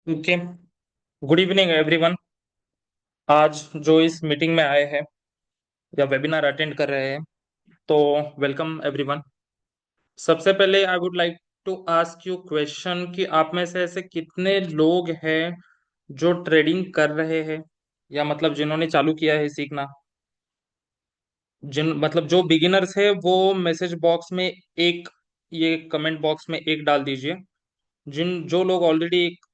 Okay. Good evening everyone. आज जो इस मीटिंग में आए हैं या वेबिनार अटेंड कर रहे हैं, तो वेलकम एवरीवन। सबसे पहले I would like to ask you question कि आप में से ऐसे कितने लोग हैं जो ट्रेडिंग कर रहे हैं, या मतलब जिन्होंने चालू किया है सीखना। जिन मतलब जो बिगिनर्स है वो मैसेज बॉक्स में एक, ये कमेंट बॉक्स में एक डाल दीजिए। जिन जो लोग ऑलरेडी एक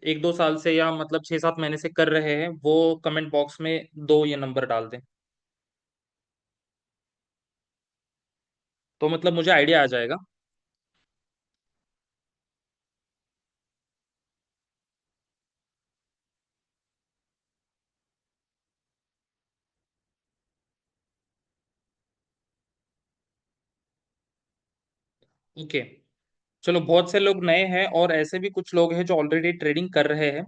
एक दो साल से या मतलब 6-7 महीने से कर रहे हैं, वो कमेंट बॉक्स में दो ये नंबर डाल दें, तो मतलब मुझे आइडिया आ जाएगा। ओके। चलो, बहुत से लोग नए हैं और ऐसे भी कुछ लोग हैं जो ऑलरेडी ट्रेडिंग कर रहे हैं।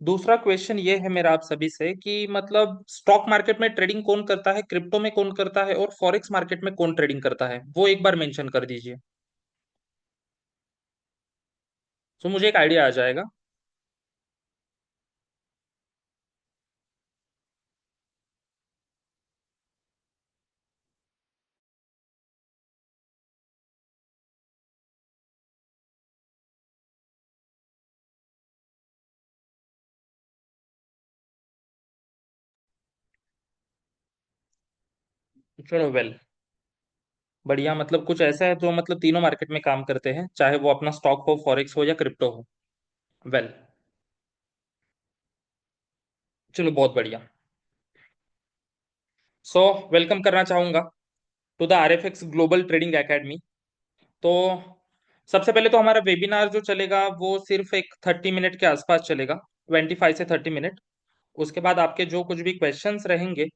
दूसरा क्वेश्चन ये है मेरा आप सभी से कि मतलब स्टॉक मार्केट में ट्रेडिंग कौन करता है, क्रिप्टो में कौन करता है, और फॉरेक्स मार्केट में कौन ट्रेडिंग करता है, वो एक बार मेंशन कर दीजिए, तो मुझे एक आइडिया आ जाएगा। चलो वेल, बढ़िया। मतलब कुछ ऐसा है जो मतलब तीनों मार्केट में काम करते हैं, चाहे वो अपना स्टॉक हो, फॉरेक्स हो या क्रिप्टो हो। वेल, चलो बहुत बढ़िया। सो वेलकम करना चाहूंगा to the RFX global trading academy. तो सबसे पहले तो हमारा वेबिनार जो चलेगा वो सिर्फ एक 30 मिनट के आसपास चलेगा, 25 से 30 मिनट। उसके बाद आपके जो कुछ भी क्वेश्चंस रहेंगे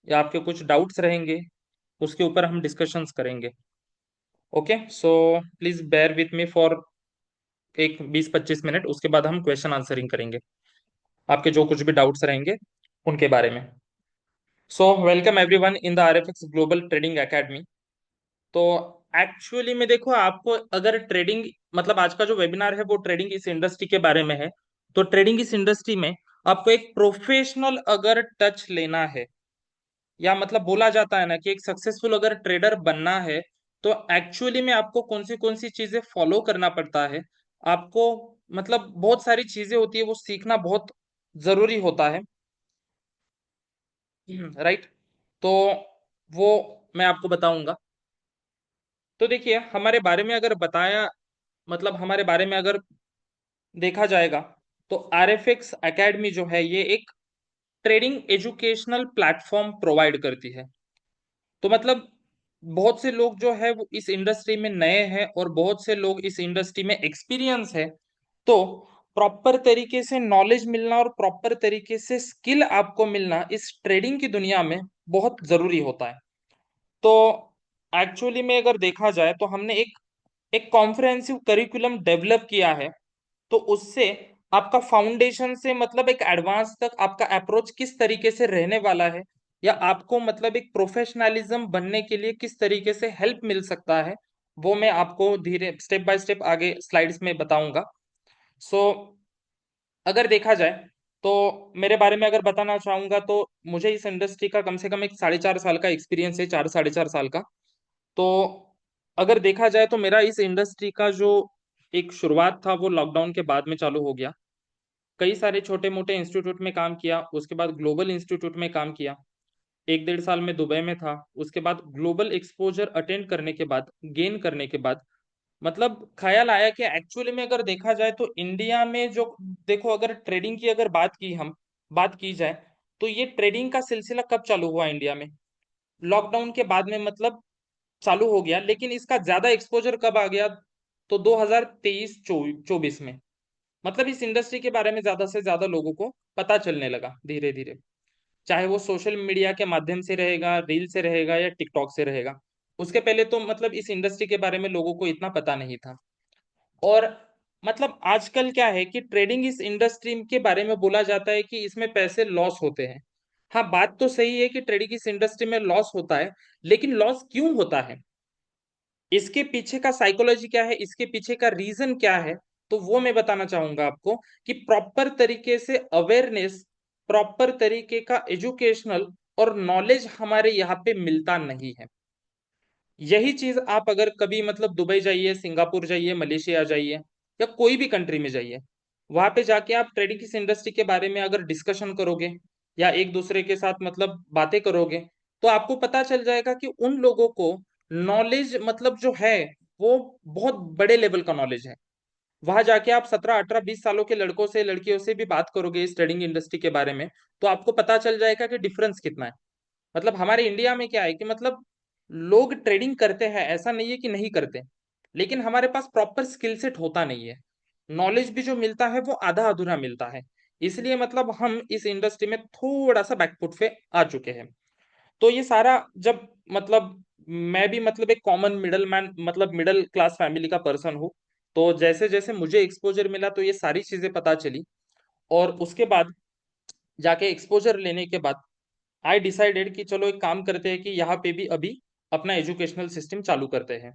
या आपके कुछ डाउट्स रहेंगे, उसके ऊपर हम डिस्कशंस करेंगे। Okay, so please bear with me for एक 20-25 मिनट। उसके बाद हम क्वेश्चन आंसरिंग करेंगे, आपके जो कुछ भी डाउट्स रहेंगे उनके बारे में। So welcome everyone in the RFX global trading academy. तो एक्चुअली में देखो, आपको अगर ट्रेडिंग मतलब आज का जो वेबिनार है वो ट्रेडिंग इस इंडस्ट्री के बारे में है। तो ट्रेडिंग इस इंडस्ट्री में आपको एक प्रोफेशनल अगर टच लेना है, या मतलब बोला जाता है ना कि एक सक्सेसफुल अगर ट्रेडर बनना है, तो एक्चुअली में आपको कौन सी चीजें फॉलो करना पड़ता है। आपको मतलब बहुत सारी चीजें होती है, वो सीखना बहुत जरूरी होता है। राइट। तो वो मैं आपको बताऊंगा। तो देखिए, हमारे बारे में अगर बताया, मतलब हमारे बारे में अगर देखा जाएगा, तो RFX एकेडमी जो है ये एक ट्रेडिंग एजुकेशनल प्लेटफॉर्म प्रोवाइड करती है। तो मतलब बहुत से लोग जो है वो इस इंडस्ट्री में नए हैं और बहुत से लोग इस इंडस्ट्री में एक्सपीरियंस है। तो प्रॉपर तरीके से नॉलेज मिलना और प्रॉपर तरीके से स्किल आपको मिलना इस ट्रेडिंग की दुनिया में बहुत जरूरी होता है। तो एक्चुअली में अगर देखा जाए तो हमने एक एक कॉम्प्रिहेंसिव करिकुलम डेवलप किया है। तो उससे आपका फाउंडेशन से मतलब एक एडवांस तक आपका अप्रोच किस तरीके से रहने वाला है, या आपको मतलब एक प्रोफेशनलिज्म बनने के लिए किस तरीके से हेल्प मिल सकता है, वो मैं आपको धीरे स्टेप बाय स्टेप आगे स्लाइड्स में बताऊंगा। सो अगर देखा जाए तो मेरे बारे में अगर बताना चाहूंगा, तो मुझे इस इंडस्ट्री का कम से कम एक 4.5 साल का एक्सपीरियंस है, 4-4.5 साल का। तो अगर देखा जाए तो मेरा इस इंडस्ट्री का जो एक शुरुआत था वो लॉकडाउन के बाद में चालू हो गया। कई सारे छोटे मोटे इंस्टीट्यूट में काम किया, उसके बाद ग्लोबल इंस्टीट्यूट में काम किया। 1-1.5 साल में दुबई में था। उसके बाद ग्लोबल एक्सपोजर अटेंड करने के बाद, गेन करने के बाद, मतलब ख्याल आया कि एक्चुअली में अगर देखा जाए तो इंडिया में जो, देखो अगर ट्रेडिंग की अगर बात की जाए, तो ये ट्रेडिंग का सिलसिला कब चालू हुआ इंडिया में? लॉकडाउन के बाद में मतलब चालू हो गया, लेकिन इसका ज्यादा एक्सपोजर कब आ गया? तो 2023-24 में मतलब इस इंडस्ट्री के बारे में ज्यादा से ज्यादा लोगों को पता चलने लगा धीरे धीरे। चाहे वो सोशल मीडिया के माध्यम से रहेगा, रील से रहेगा, या टिकटॉक से रहेगा। उसके पहले तो मतलब इस इंडस्ट्री के बारे में लोगों को इतना पता नहीं था। और मतलब आजकल क्या है कि ट्रेडिंग इस इंडस्ट्री के बारे में बोला जाता है कि इसमें पैसे लॉस होते हैं। हाँ, बात तो सही है कि ट्रेडिंग इस इंडस्ट्री में लॉस होता है, लेकिन लॉस क्यों होता है, इसके पीछे का साइकोलॉजी क्या है, इसके पीछे का रीजन क्या है, तो वो मैं बताना चाहूंगा आपको कि प्रॉपर तरीके से अवेयरनेस, प्रॉपर तरीके का एजुकेशनल और नॉलेज हमारे यहाँ पे मिलता नहीं है। यही चीज आप अगर कभी मतलब दुबई जाइए, सिंगापुर जाइए, मलेशिया जाइए, या कोई भी कंट्री में जाइए, वहां पे जाके आप ट्रेडिंग इस इंडस्ट्री के बारे में अगर डिस्कशन करोगे या एक दूसरे के साथ मतलब बातें करोगे, तो आपको पता चल जाएगा कि उन लोगों को नॉलेज मतलब जो है वो बहुत बड़े लेवल का नॉलेज है। वहां जाके आप 17 18 20 सालों के लड़कों से लड़कियों से भी बात करोगे इस ट्रेडिंग इंडस्ट्री के बारे में, तो आपको पता चल जाएगा कि डिफरेंस कितना है। मतलब हमारे इंडिया में क्या है कि मतलब लोग ट्रेडिंग करते हैं, ऐसा नहीं है कि नहीं करते, लेकिन हमारे पास प्रॉपर स्किल सेट होता नहीं है। नॉलेज भी जो मिलता है वो आधा अधूरा मिलता है। इसलिए मतलब हम इस इंडस्ट्री में थोड़ा सा बैकफुट पे आ चुके हैं। तो ये सारा जब मतलब मैं भी मतलब एक कॉमन मिडल मैन मतलब मिडिल क्लास फैमिली का पर्सन हूँ, तो जैसे जैसे मुझे एक्सपोजर मिला तो ये सारी चीजें पता चली। और उसके बाद जाके एक्सपोजर लेने के बाद आई डिसाइडेड कि चलो एक काम करते हैं कि यहाँ पे भी अभी अपना एजुकेशनल सिस्टम चालू करते हैं।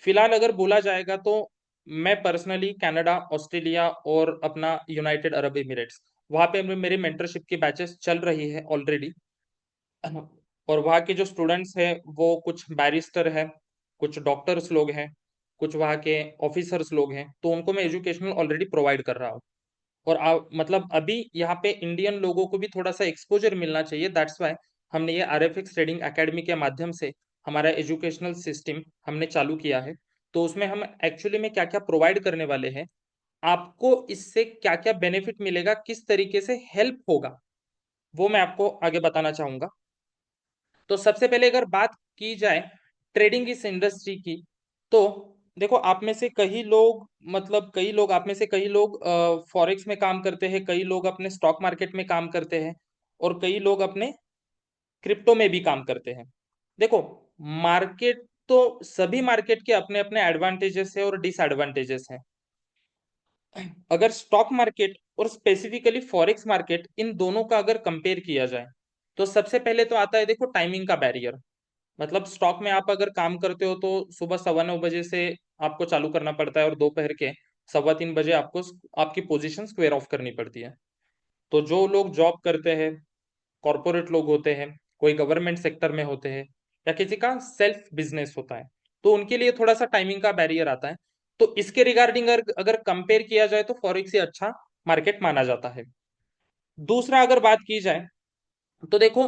फिलहाल अगर बोला जाएगा तो मैं पर्सनली कनाडा, ऑस्ट्रेलिया और अपना यूनाइटेड अरब एमिरेट्स, वहाँ पे मेरे मेंटरशिप की बैचेस चल रही है ऑलरेडी। और वहाँ के जो स्टूडेंट्स हैं वो कुछ बैरिस्टर है, कुछ डॉक्टर्स लोग हैं, कुछ वहाँ के ऑफिसर्स लोग हैं, तो उनको मैं एजुकेशनल ऑलरेडी प्रोवाइड कर रहा हूँ। और मतलब अभी यहाँ पे इंडियन लोगों को भी थोड़ा सा एक्सपोजर मिलना चाहिए, दैट्स वाई हमने ये आरएफएक्स ट्रेडिंग एकेडमी के माध्यम से हमारा एजुकेशनल सिस्टम हमने चालू किया है। तो उसमें हम एक्चुअली में क्या क्या प्रोवाइड करने वाले हैं, आपको इससे क्या क्या बेनिफिट मिलेगा, किस तरीके से हेल्प होगा, वो मैं आपको आगे बताना चाहूंगा। तो सबसे पहले अगर बात की जाए ट्रेडिंग इस इंडस्ट्री की, तो देखो आप में से कई लोग मतलब कई लोग आप में से कई लोग फॉरेक्स में काम करते हैं, कई लोग अपने स्टॉक मार्केट में काम करते हैं, और कई लोग अपने क्रिप्टो में भी काम करते हैं। देखो, मार्केट तो सभी मार्केट के अपने अपने एडवांटेजेस है और डिसएडवांटेजेस हैं। अगर स्टॉक मार्केट और स्पेसिफिकली फॉरेक्स मार्केट, इन दोनों का अगर कंपेयर किया जाए, तो सबसे पहले तो आता है देखो टाइमिंग का बैरियर। मतलब स्टॉक में आप अगर काम करते हो तो सुबह 9:15 बजे से आपको चालू करना पड़ता है और दोपहर के 3:15 बजे आपको आपकी पोजीशन स्क्वेयर ऑफ करनी पड़ती है। तो जो लोग जॉब करते हैं, कॉरपोरेट लोग होते हैं, कोई गवर्नमेंट सेक्टर में होते हैं, या किसी का सेल्फ बिजनेस होता है, तो उनके लिए थोड़ा सा टाइमिंग का बैरियर आता है। तो इसके रिगार्डिंग अगर अगर कंपेयर किया जाए तो फॉरेक्स ही अच्छा मार्केट माना जाता है। दूसरा अगर बात की जाए तो देखो,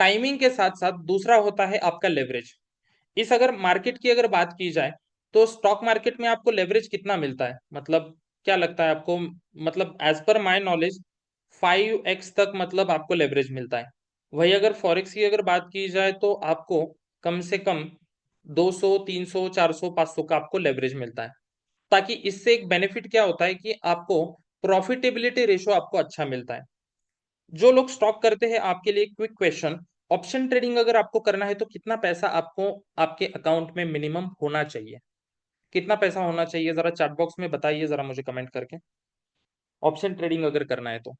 टाइमिंग के साथ साथ दूसरा होता है आपका लेवरेज। इस अगर मार्केट की अगर बात की जाए तो स्टॉक मार्केट में आपको लेवरेज कितना मिलता है, मतलब क्या लगता है आपको? मतलब as per my knowledge 5x तक मतलब आपको लेवरेज मिलता है। वही अगर फॉरेक्स की अगर बात की जाए तो आपको कम से कम 200 300 400 500 का आपको लेवरेज मिलता है। ताकि इससे एक बेनिफिट क्या होता है कि आपको प्रॉफिटेबिलिटी रेशो आपको अच्छा मिलता है। जो लोग स्टॉक करते हैं, आपके लिए क्विक क्वेश्चन, ऑप्शन ट्रेडिंग अगर आपको करना है तो कितना पैसा आपको आपके अकाउंट में मिनिमम होना चाहिए? कितना पैसा होना चाहिए जरा चैट बॉक्स में बताइए जरा मुझे कमेंट करके, ऑप्शन ट्रेडिंग अगर करना है तो।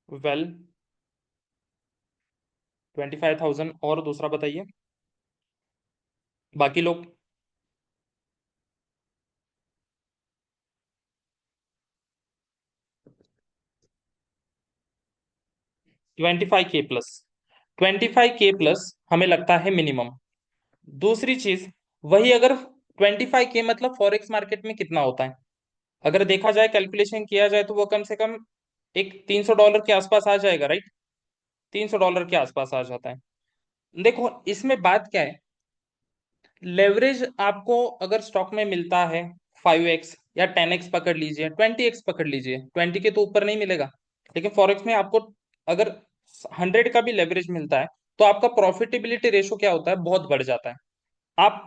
वेल, 25,000। और दूसरा बताइए बाकी लोग। 25K प्लस, 25K प्लस हमें लगता है मिनिमम। दूसरी चीज, वही अगर 25K मतलब फॉरेक्स मार्केट में कितना होता है, अगर देखा जाए कैलकुलेशन किया जाए तो वो कम से कम एक $300 के आसपास आ जाएगा, राइट? $300 के आसपास आ जाता है। देखो इसमें बात क्या है, लेवरेज आपको अगर स्टॉक में मिलता है 5x या 10x पकड़ लीजिए, 20x पकड़ लीजिए, 20 के तो ऊपर नहीं मिलेगा। लेकिन फॉरेक्स में आपको अगर 100 का भी लेवरेज मिलता है तो आपका प्रॉफिटेबिलिटी रेशो क्या होता है, बहुत बढ़ जाता है। आप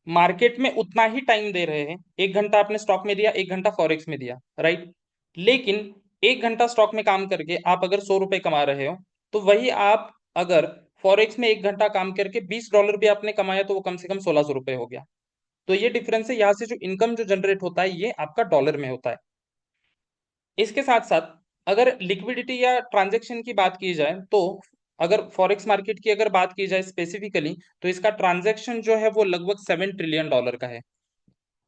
मार्केट में उतना ही टाइम दे रहे हैं, 1 घंटा आपने स्टॉक में दिया, 1 घंटा फॉरेक्स में दिया, राइट? लेकिन 1 घंटा स्टॉक में काम करके आप अगर 100 रुपए कमा रहे हो, तो वही आप अगर फॉरेक्स में 1 घंटा काम करके $20 भी आपने कमाया तो वो कम से कम 1,600 रुपए हो गया। तो ये डिफरेंस है, यहाँ से जो इनकम जो जनरेट होता है ये आपका डॉलर में होता है। इसके साथ साथ अगर लिक्विडिटी या ट्रांजैक्शन की बात की जाए तो अगर फॉरेक्स मार्केट की अगर बात की जाए स्पेसिफिकली, तो इसका ट्रांजैक्शन जो है वो लगभग $7 ट्रिलियन का है।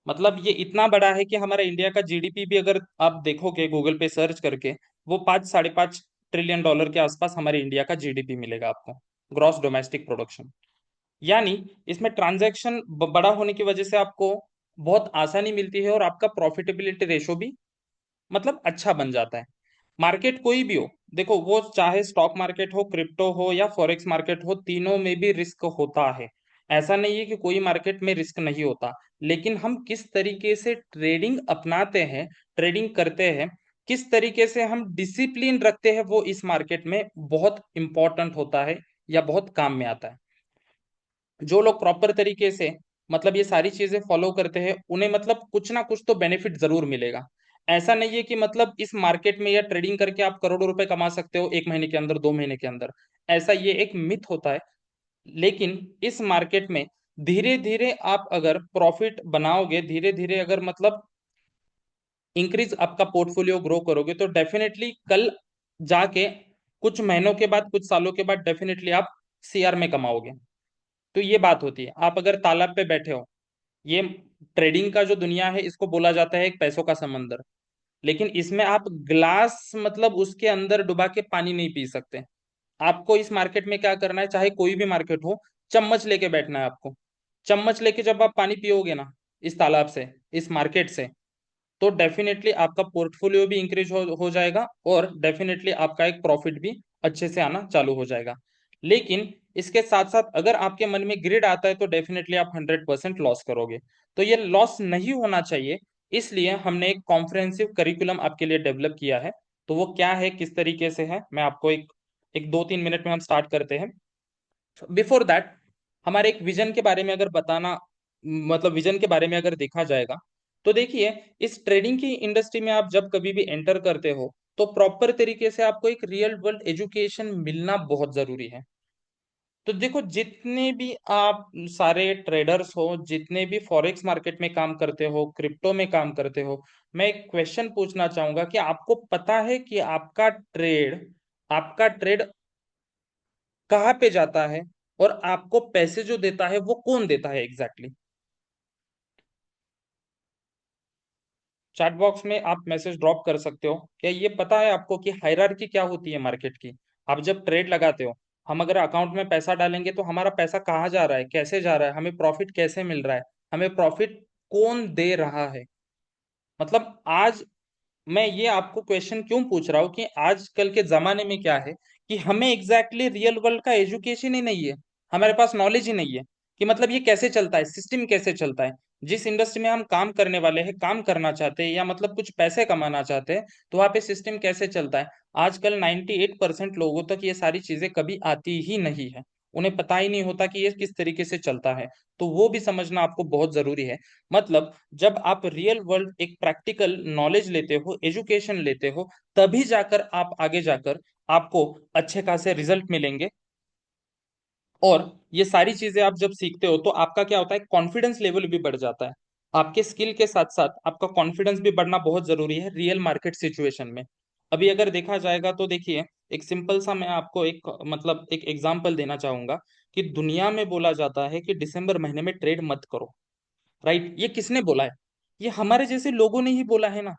मतलब ये इतना बड़ा है कि हमारा इंडिया का जीडीपी भी अगर आप देखोगे गूगल पे सर्च करके, वो 5 साढ़े 5 ट्रिलियन डॉलर के आसपास हमारे इंडिया का जीडीपी मिलेगा आपको, ग्रॉस डोमेस्टिक प्रोडक्शन। यानी इसमें ट्रांजैक्शन बड़ा होने की वजह से आपको बहुत आसानी मिलती है और आपका प्रॉफिटेबिलिटी रेशो भी मतलब अच्छा बन जाता है। मार्केट कोई भी हो, देखो वो चाहे स्टॉक मार्केट हो, क्रिप्टो हो या फॉरेक्स मार्केट हो, तीनों में भी रिस्क होता है। ऐसा नहीं है कि कोई मार्केट में रिस्क नहीं होता, लेकिन हम किस तरीके से ट्रेडिंग अपनाते हैं, ट्रेडिंग करते हैं, किस तरीके से हम डिसिप्लिन रखते हैं, वो इस मार्केट में बहुत इंपॉर्टेंट होता है या बहुत काम में आता है। जो लोग प्रॉपर तरीके से मतलब ये सारी चीजें फॉलो करते हैं, उन्हें मतलब कुछ ना कुछ तो बेनिफिट जरूर मिलेगा। ऐसा नहीं है कि मतलब इस मार्केट में या ट्रेडिंग करके आप करोड़ों रुपए कमा सकते हो 1 महीने के अंदर, 2 महीने के अंदर। ऐसा ये एक मिथ होता है। लेकिन इस मार्केट में धीरे धीरे आप अगर प्रॉफिट बनाओगे, धीरे धीरे अगर मतलब इंक्रीज आपका पोर्टफोलियो ग्रो करोगे, तो डेफिनेटली कल जाके कुछ महीनों के बाद, कुछ सालों के बाद डेफिनेटली आप सीआर में कमाओगे। तो ये बात होती है। आप अगर तालाब पे बैठे हो, ये ट्रेडिंग का जो दुनिया है इसको बोला जाता है एक पैसों का समंदर, लेकिन इसमें आप ग्लास मतलब उसके अंदर डुबा के पानी नहीं पी सकते। आपको इस मार्केट में क्या करना है, चाहे कोई भी मार्केट हो, चम्मच लेके बैठना है आपको। चम्मच लेके जब आप पानी पियोगे ना, इस तालाब से, इस मार्केट से, तो डेफिनेटली आपका पोर्टफोलियो भी इंक्रीज हो जाएगा और डेफिनेटली आपका एक प्रॉफिट भी अच्छे से आना चालू हो जाएगा। लेकिन इसके साथ साथ अगर आपके मन में ग्रिड आता है तो डेफिनेटली आप 100% लॉस करोगे। तो ये लॉस नहीं होना चाहिए, इसलिए हमने एक कॉम्प्रिहेंसिव करिकुलम आपके लिए डेवलप किया है। तो वो क्या है, किस तरीके से है, मैं आपको एक एक 2-3 मिनट में हम स्टार्ट करते हैं। बिफोर दैट, हमारे एक विजन के बारे में अगर बताना, मतलब विजन के बारे में अगर देखा जाएगा, तो देखिए, इस ट्रेडिंग की इंडस्ट्री में आप जब कभी भी एंटर करते हो, तो प्रॉपर तरीके से आपको एक रियल वर्ल्ड एजुकेशन मिलना बहुत जरूरी है। तो देखो, जितने भी आप सारे ट्रेडर्स हो, जितने भी फॉरेक्स मार्केट में काम करते हो, क्रिप्टो में काम करते हो, मैं एक क्वेश्चन पूछना चाहूंगा कि आपको पता है कि आपका ट्रेड कहाँ पे जाता है, और आपको पैसे जो देता है वो कौन देता है एग्जैक्टली exactly? चैट बॉक्स में आप मैसेज ड्रॉप कर सकते हो। क्या ये पता है आपको कि हायरार्की क्या होती है मार्केट की? आप जब ट्रेड लगाते हो, हम अगर अकाउंट में पैसा डालेंगे तो हमारा पैसा कहाँ जा रहा है, कैसे जा रहा है, हमें प्रॉफिट कैसे मिल रहा है, हमें प्रॉफिट कौन दे रहा है। मतलब आज मैं ये आपको क्वेश्चन क्यों पूछ रहा हूँ कि आजकल के जमाने में क्या है कि हमें एग्जैक्टली रियल वर्ल्ड का एजुकेशन ही नहीं है, हमारे पास नॉलेज ही नहीं है कि मतलब ये कैसे चलता है, सिस्टम कैसे चलता है। जिस इंडस्ट्री में हम काम करने वाले हैं, काम करना चाहते हैं या मतलब कुछ पैसे कमाना चाहते हैं, तो वहाँ पे सिस्टम कैसे चलता है, आजकल 98% लोगों तक ये सारी चीजें कभी आती ही नहीं है। उन्हें पता ही नहीं होता कि ये किस तरीके से चलता है। तो वो भी समझना आपको बहुत जरूरी है। मतलब जब आप रियल वर्ल्ड एक प्रैक्टिकल नॉलेज लेते हो, एजुकेशन लेते हो, तभी जाकर आप आगे जाकर आपको अच्छे खासे रिजल्ट मिलेंगे। और ये सारी चीजें आप जब सीखते हो तो आपका क्या होता है, कॉन्फिडेंस लेवल भी बढ़ जाता है। आपके स्किल के साथ साथ आपका कॉन्फिडेंस भी बढ़ना बहुत जरूरी है रियल मार्केट सिचुएशन में। अभी अगर देखा जाएगा तो देखिए, एक सिंपल सा मैं आपको एक मतलब एक एग्जांपल देना चाहूंगा कि दुनिया में बोला जाता है कि दिसंबर महीने में ट्रेड मत करो। राइट? ये किसने बोला है? ये हमारे जैसे लोगों ने ही बोला है ना।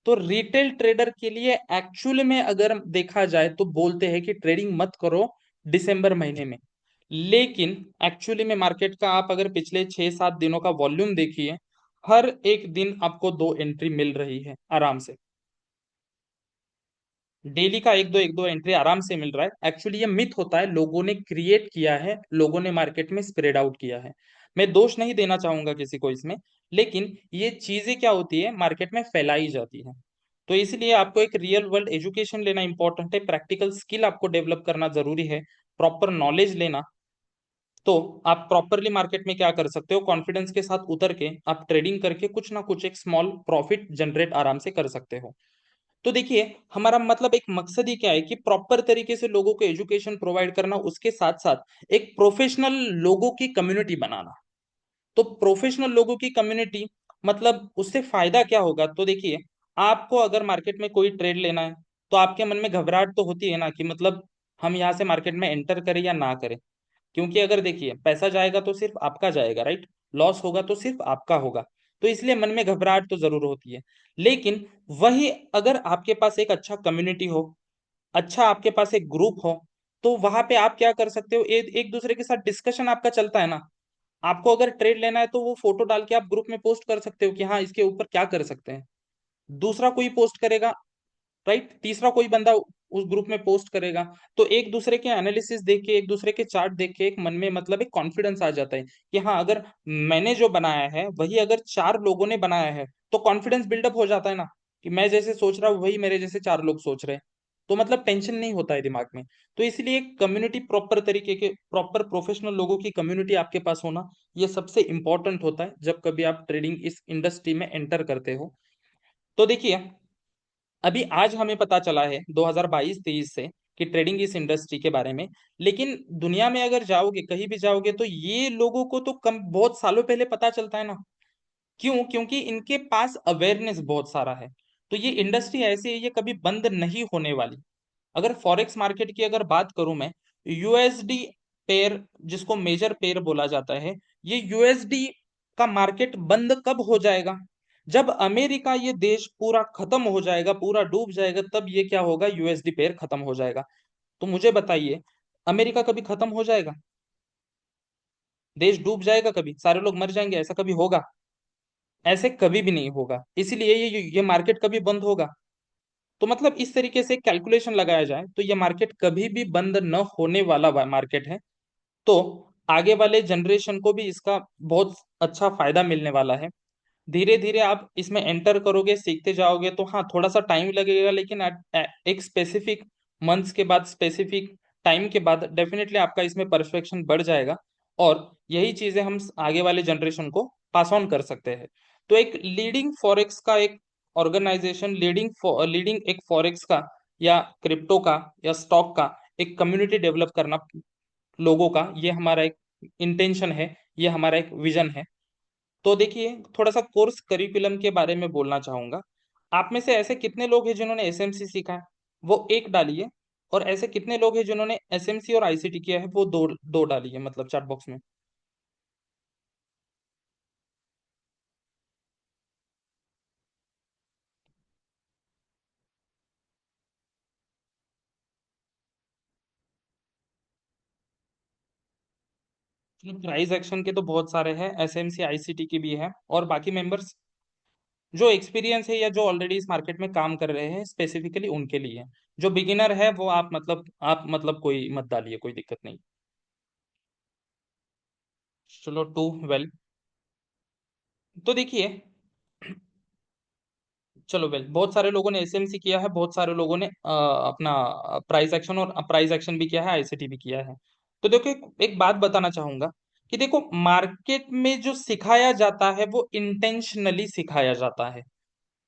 तो रिटेल ट्रेडर के लिए एक्चुअल में अगर देखा जाए तो बोलते हैं कि ट्रेडिंग मत करो दिसंबर महीने में। लेकिन एक्चुअली में मार्केट का आप अगर पिछले 6-7 दिनों का वॉल्यूम देखिए, हर एक दिन आपको दो एंट्री मिल रही है आराम से। डेली का एक दो एंट्री आराम से मिल रहा है। एक्चुअली ये मिथ होता है, लोगों ने क्रिएट किया है, लोगों ने मार्केट में स्प्रेड आउट किया है। मैं दोष नहीं देना चाहूंगा किसी को इसमें, लेकिन ये चीजें क्या होती है, मार्केट में फैलाई जाती है। तो इसलिए आपको एक रियल वर्ल्ड एजुकेशन लेना इंपॉर्टेंट है, प्रैक्टिकल स्किल आपको डेवलप करना जरूरी है, प्रॉपर नॉलेज लेना। तो आप प्रॉपरली मार्केट में क्या कर सकते हो, कॉन्फिडेंस के साथ उतर के आप ट्रेडिंग करके कुछ ना कुछ एक स्मॉल प्रॉफिट जनरेट आराम से कर सकते हो। तो देखिए, हमारा मतलब एक मकसद ही क्या है कि प्रॉपर तरीके से लोगों को एजुकेशन प्रोवाइड करना, उसके साथ साथ एक प्रोफेशनल लोगों की कम्युनिटी बनाना। तो प्रोफेशनल लोगों की कम्युनिटी, मतलब उससे फायदा क्या होगा? तो देखिए, आपको अगर मार्केट में कोई ट्रेड लेना है, तो आपके मन में घबराहट तो होती है ना कि मतलब हम यहाँ से मार्केट में एंटर करें या ना करें। क्योंकि अगर देखिए, पैसा जाएगा तो सिर्फ आपका जाएगा, राइट? लॉस होगा तो सिर्फ आपका होगा। तो इसलिए मन में घबराहट तो जरूर होती है। लेकिन वही अगर आपके पास एक अच्छा कम्युनिटी हो, अच्छा आपके पास एक ग्रुप हो, तो वहां पे आप क्या कर सकते हो, एक दूसरे के साथ डिस्कशन आपका चलता है ना। आपको अगर ट्रेड लेना है तो वो फोटो डाल के आप ग्रुप में पोस्ट कर सकते हो कि हाँ इसके ऊपर क्या कर सकते हैं। दूसरा कोई पोस्ट करेगा, राइट? तीसरा कोई बंदा उस ग्रुप में पोस्ट करेगा। तो एक दूसरे के एनालिसिस देख के, एक दूसरे के चार्ट देख के एक मन में मतलब एक कॉन्फिडेंस आ जाता है कि हाँ, अगर मैंने जो बनाया है वही अगर चार लोगों ने बनाया है, तो कॉन्फिडेंस बिल्डअप हो जाता है ना कि मैं जैसे सोच रहा हूँ वही मेरे जैसे चार लोग सोच रहे हैं। तो मतलब टेंशन नहीं होता है दिमाग में। तो इसलिए कम्युनिटी, प्रॉपर तरीके के प्रॉपर प्रोफेशनल लोगों की कम्युनिटी आपके पास होना, ये सबसे इंपॉर्टेंट होता है जब कभी आप ट्रेडिंग इस इंडस्ट्री में एंटर करते हो। तो देखिए, अभी आज हमें पता चला है 2022-23 से कि ट्रेडिंग इस इंडस्ट्री के बारे में। लेकिन दुनिया में अगर जाओगे, कहीं भी जाओगे, तो ये लोगों को तो कम बहुत सालों पहले पता चलता है ना। क्यों? क्योंकि इनके पास अवेयरनेस बहुत सारा है। तो ये इंडस्ट्री ऐसी है, ये कभी बंद नहीं होने वाली। अगर फॉरेक्स मार्केट की अगर बात करूं मैं, यूएसडी पेयर, जिसको मेजर पेयर बोला जाता है, ये यूएसडी का मार्केट बंद कब हो जाएगा? जब अमेरिका, ये देश पूरा खत्म हो जाएगा, पूरा डूब जाएगा, तब ये क्या होगा, यूएसडी पेयर खत्म हो जाएगा। तो मुझे बताइए, अमेरिका कभी खत्म हो जाएगा? देश डूब जाएगा कभी, सारे लोग मर जाएंगे, ऐसा कभी होगा? ऐसे कभी भी नहीं होगा। इसलिए ये मार्केट कभी बंद होगा? तो मतलब इस तरीके से कैलकुलेशन लगाया जाए तो ये मार्केट कभी भी बंद न होने वाला मार्केट है। तो आगे वाले जनरेशन को भी इसका बहुत अच्छा फायदा मिलने वाला है। धीरे धीरे आप इसमें एंटर करोगे, सीखते जाओगे, तो हाँ थोड़ा सा टाइम लगेगा, लेकिन एक स्पेसिफिक मंथ्स के बाद, स्पेसिफिक टाइम के बाद डेफिनेटली आपका इसमें परफेक्शन बढ़ जाएगा। और यही चीजें हम आगे वाले जनरेशन को पास ऑन कर सकते हैं। तो एक लीडिंग फॉरेक्स का एक ऑर्गेनाइजेशन, लीडिंग एक फॉरेक्स का या क्रिप्टो का या स्टॉक का एक कम्युनिटी डेवलप करना, लोगों का, ये हमारा एक इंटेंशन है, ये हमारा एक विजन है। तो देखिए, थोड़ा सा कोर्स करिकुलम के बारे में बोलना चाहूंगा। आप में से ऐसे कितने लोग हैं जिन्होंने एसएमसी सीखा है? वो एक डालिए। और ऐसे कितने लोग हैं जिन्होंने एसएमसी और आईसीटी किया है? वो दो दो डालिए, मतलब चैट बॉक्स में। प्राइज एक्शन के तो बहुत सारे हैं, एसएमसी आईसीटी की भी है, और बाकी मेंबर्स जो एक्सपीरियंस है या जो ऑलरेडी इस मार्केट में काम कर रहे हैं, स्पेसिफिकली उनके लिए। जो बिगिनर है वो आप मतलब कोई मत डालिए, कोई दिक्कत नहीं। चलो, टू वेल। तो देखिए, चलो वेल, बहुत सारे लोगों ने एसएमसी किया है, बहुत सारे लोगों ने अपना प्राइस एक्शन, और प्राइस एक्शन भी किया है, आईसीटी भी किया है। तो देखो, एक बात बताना चाहूंगा कि देखो, मार्केट में जो सिखाया जाता है वो इंटेंशनली सिखाया जाता है,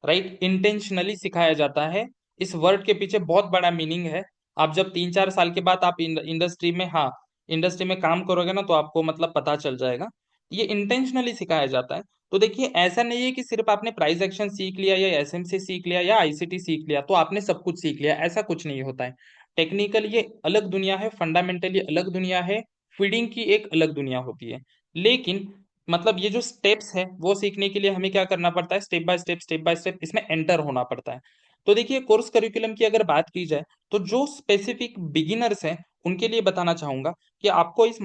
राइट? इंटेंशनली सिखाया जाता है। इस वर्ड के पीछे बहुत बड़ा मीनिंग है। आप जब 3-4 साल के बाद आप इंडस्ट्री में, हाँ, इंडस्ट्री में काम करोगे ना, तो आपको मतलब पता चल जाएगा। ये इंटेंशनली सिखाया जाता है। तो देखिए, ऐसा नहीं है कि सिर्फ आपने प्राइस एक्शन सीख लिया या एसएमसी सीख लिया या आईसीटी सीख लिया तो आपने सब कुछ सीख लिया, ऐसा कुछ नहीं होता है। टेक्निकल ये अलग दुनिया है, फंडामेंटल ये अलग दुनिया है, फीडिंग की एक अलग दुनिया होती है। लेकिन मतलब ये जो स्टेप्स है वो सीखने के लिए हमें क्या करना पड़ता है, स्टेप बाय स्टेप इसमें एंटर होना पड़ता है। तो देखिए, कोर्स करिकुलम की अगर बात की जाए, तो जो स्पेसिफिक बिगिनर्स हैं उनके लिए बताना चाहूंगा कि आपको इस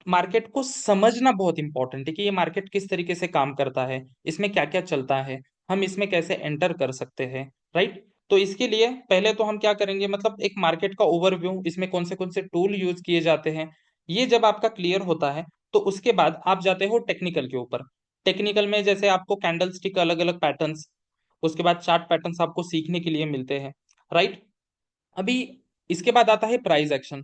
मार्केट को समझना बहुत इंपॉर्टेंट है कि ये मार्केट किस तरीके से काम करता है, इसमें क्या क्या चलता है, हम इसमें कैसे एंटर कर सकते हैं, राइट? तो इसके लिए पहले तो हम क्या करेंगे, मतलब एक मार्केट का ओवरव्यू, इसमें कौन से टूल यूज किए जाते हैं, ये जब आपका क्लियर होता है, तो उसके बाद आप जाते हो टेक्निकल के ऊपर। टेक्निकल में जैसे आपको कैंडल स्टिक अलग अलग पैटर्न्स, उसके बाद चार्ट पैटर्न्स आपको सीखने के लिए मिलते हैं, राइट? अभी इसके बाद आता है प्राइस एक्शन।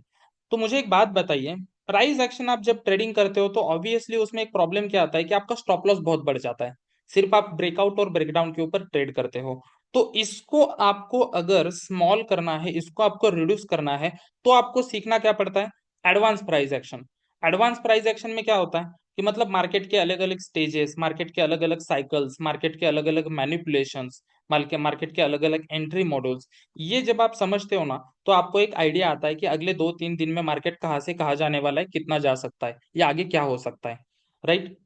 तो मुझे एक बात बताइए, प्राइस एक्शन आप जब ट्रेडिंग करते हो तो ऑब्वियसली उसमें एक प्रॉब्लम क्या आता है कि आपका स्टॉप लॉस बहुत बढ़ जाता है। सिर्फ आप ब्रेकआउट और ब्रेकडाउन के ऊपर ट्रेड करते हो। तो इसको आपको अगर स्मॉल करना है, इसको आपको रिड्यूस करना है, तो आपको सीखना क्या पड़ता है, advance price action. Advance price action में क्या होता है कि मतलब मार्केट के अलग अलग स्टेजेस, मार्केट के अलग अलग साइकिल्स, मार्केट के अलग अलग मैनिपुलेशंस, मार्केट के अलग अलग एंट्री मॉडल्स, ये जब आप समझते हो ना, तो आपको एक आइडिया आता है कि अगले 2-3 दिन में मार्केट कहाँ से कहाँ जाने वाला है, कितना जा सकता है, या आगे क्या हो सकता है। राइट।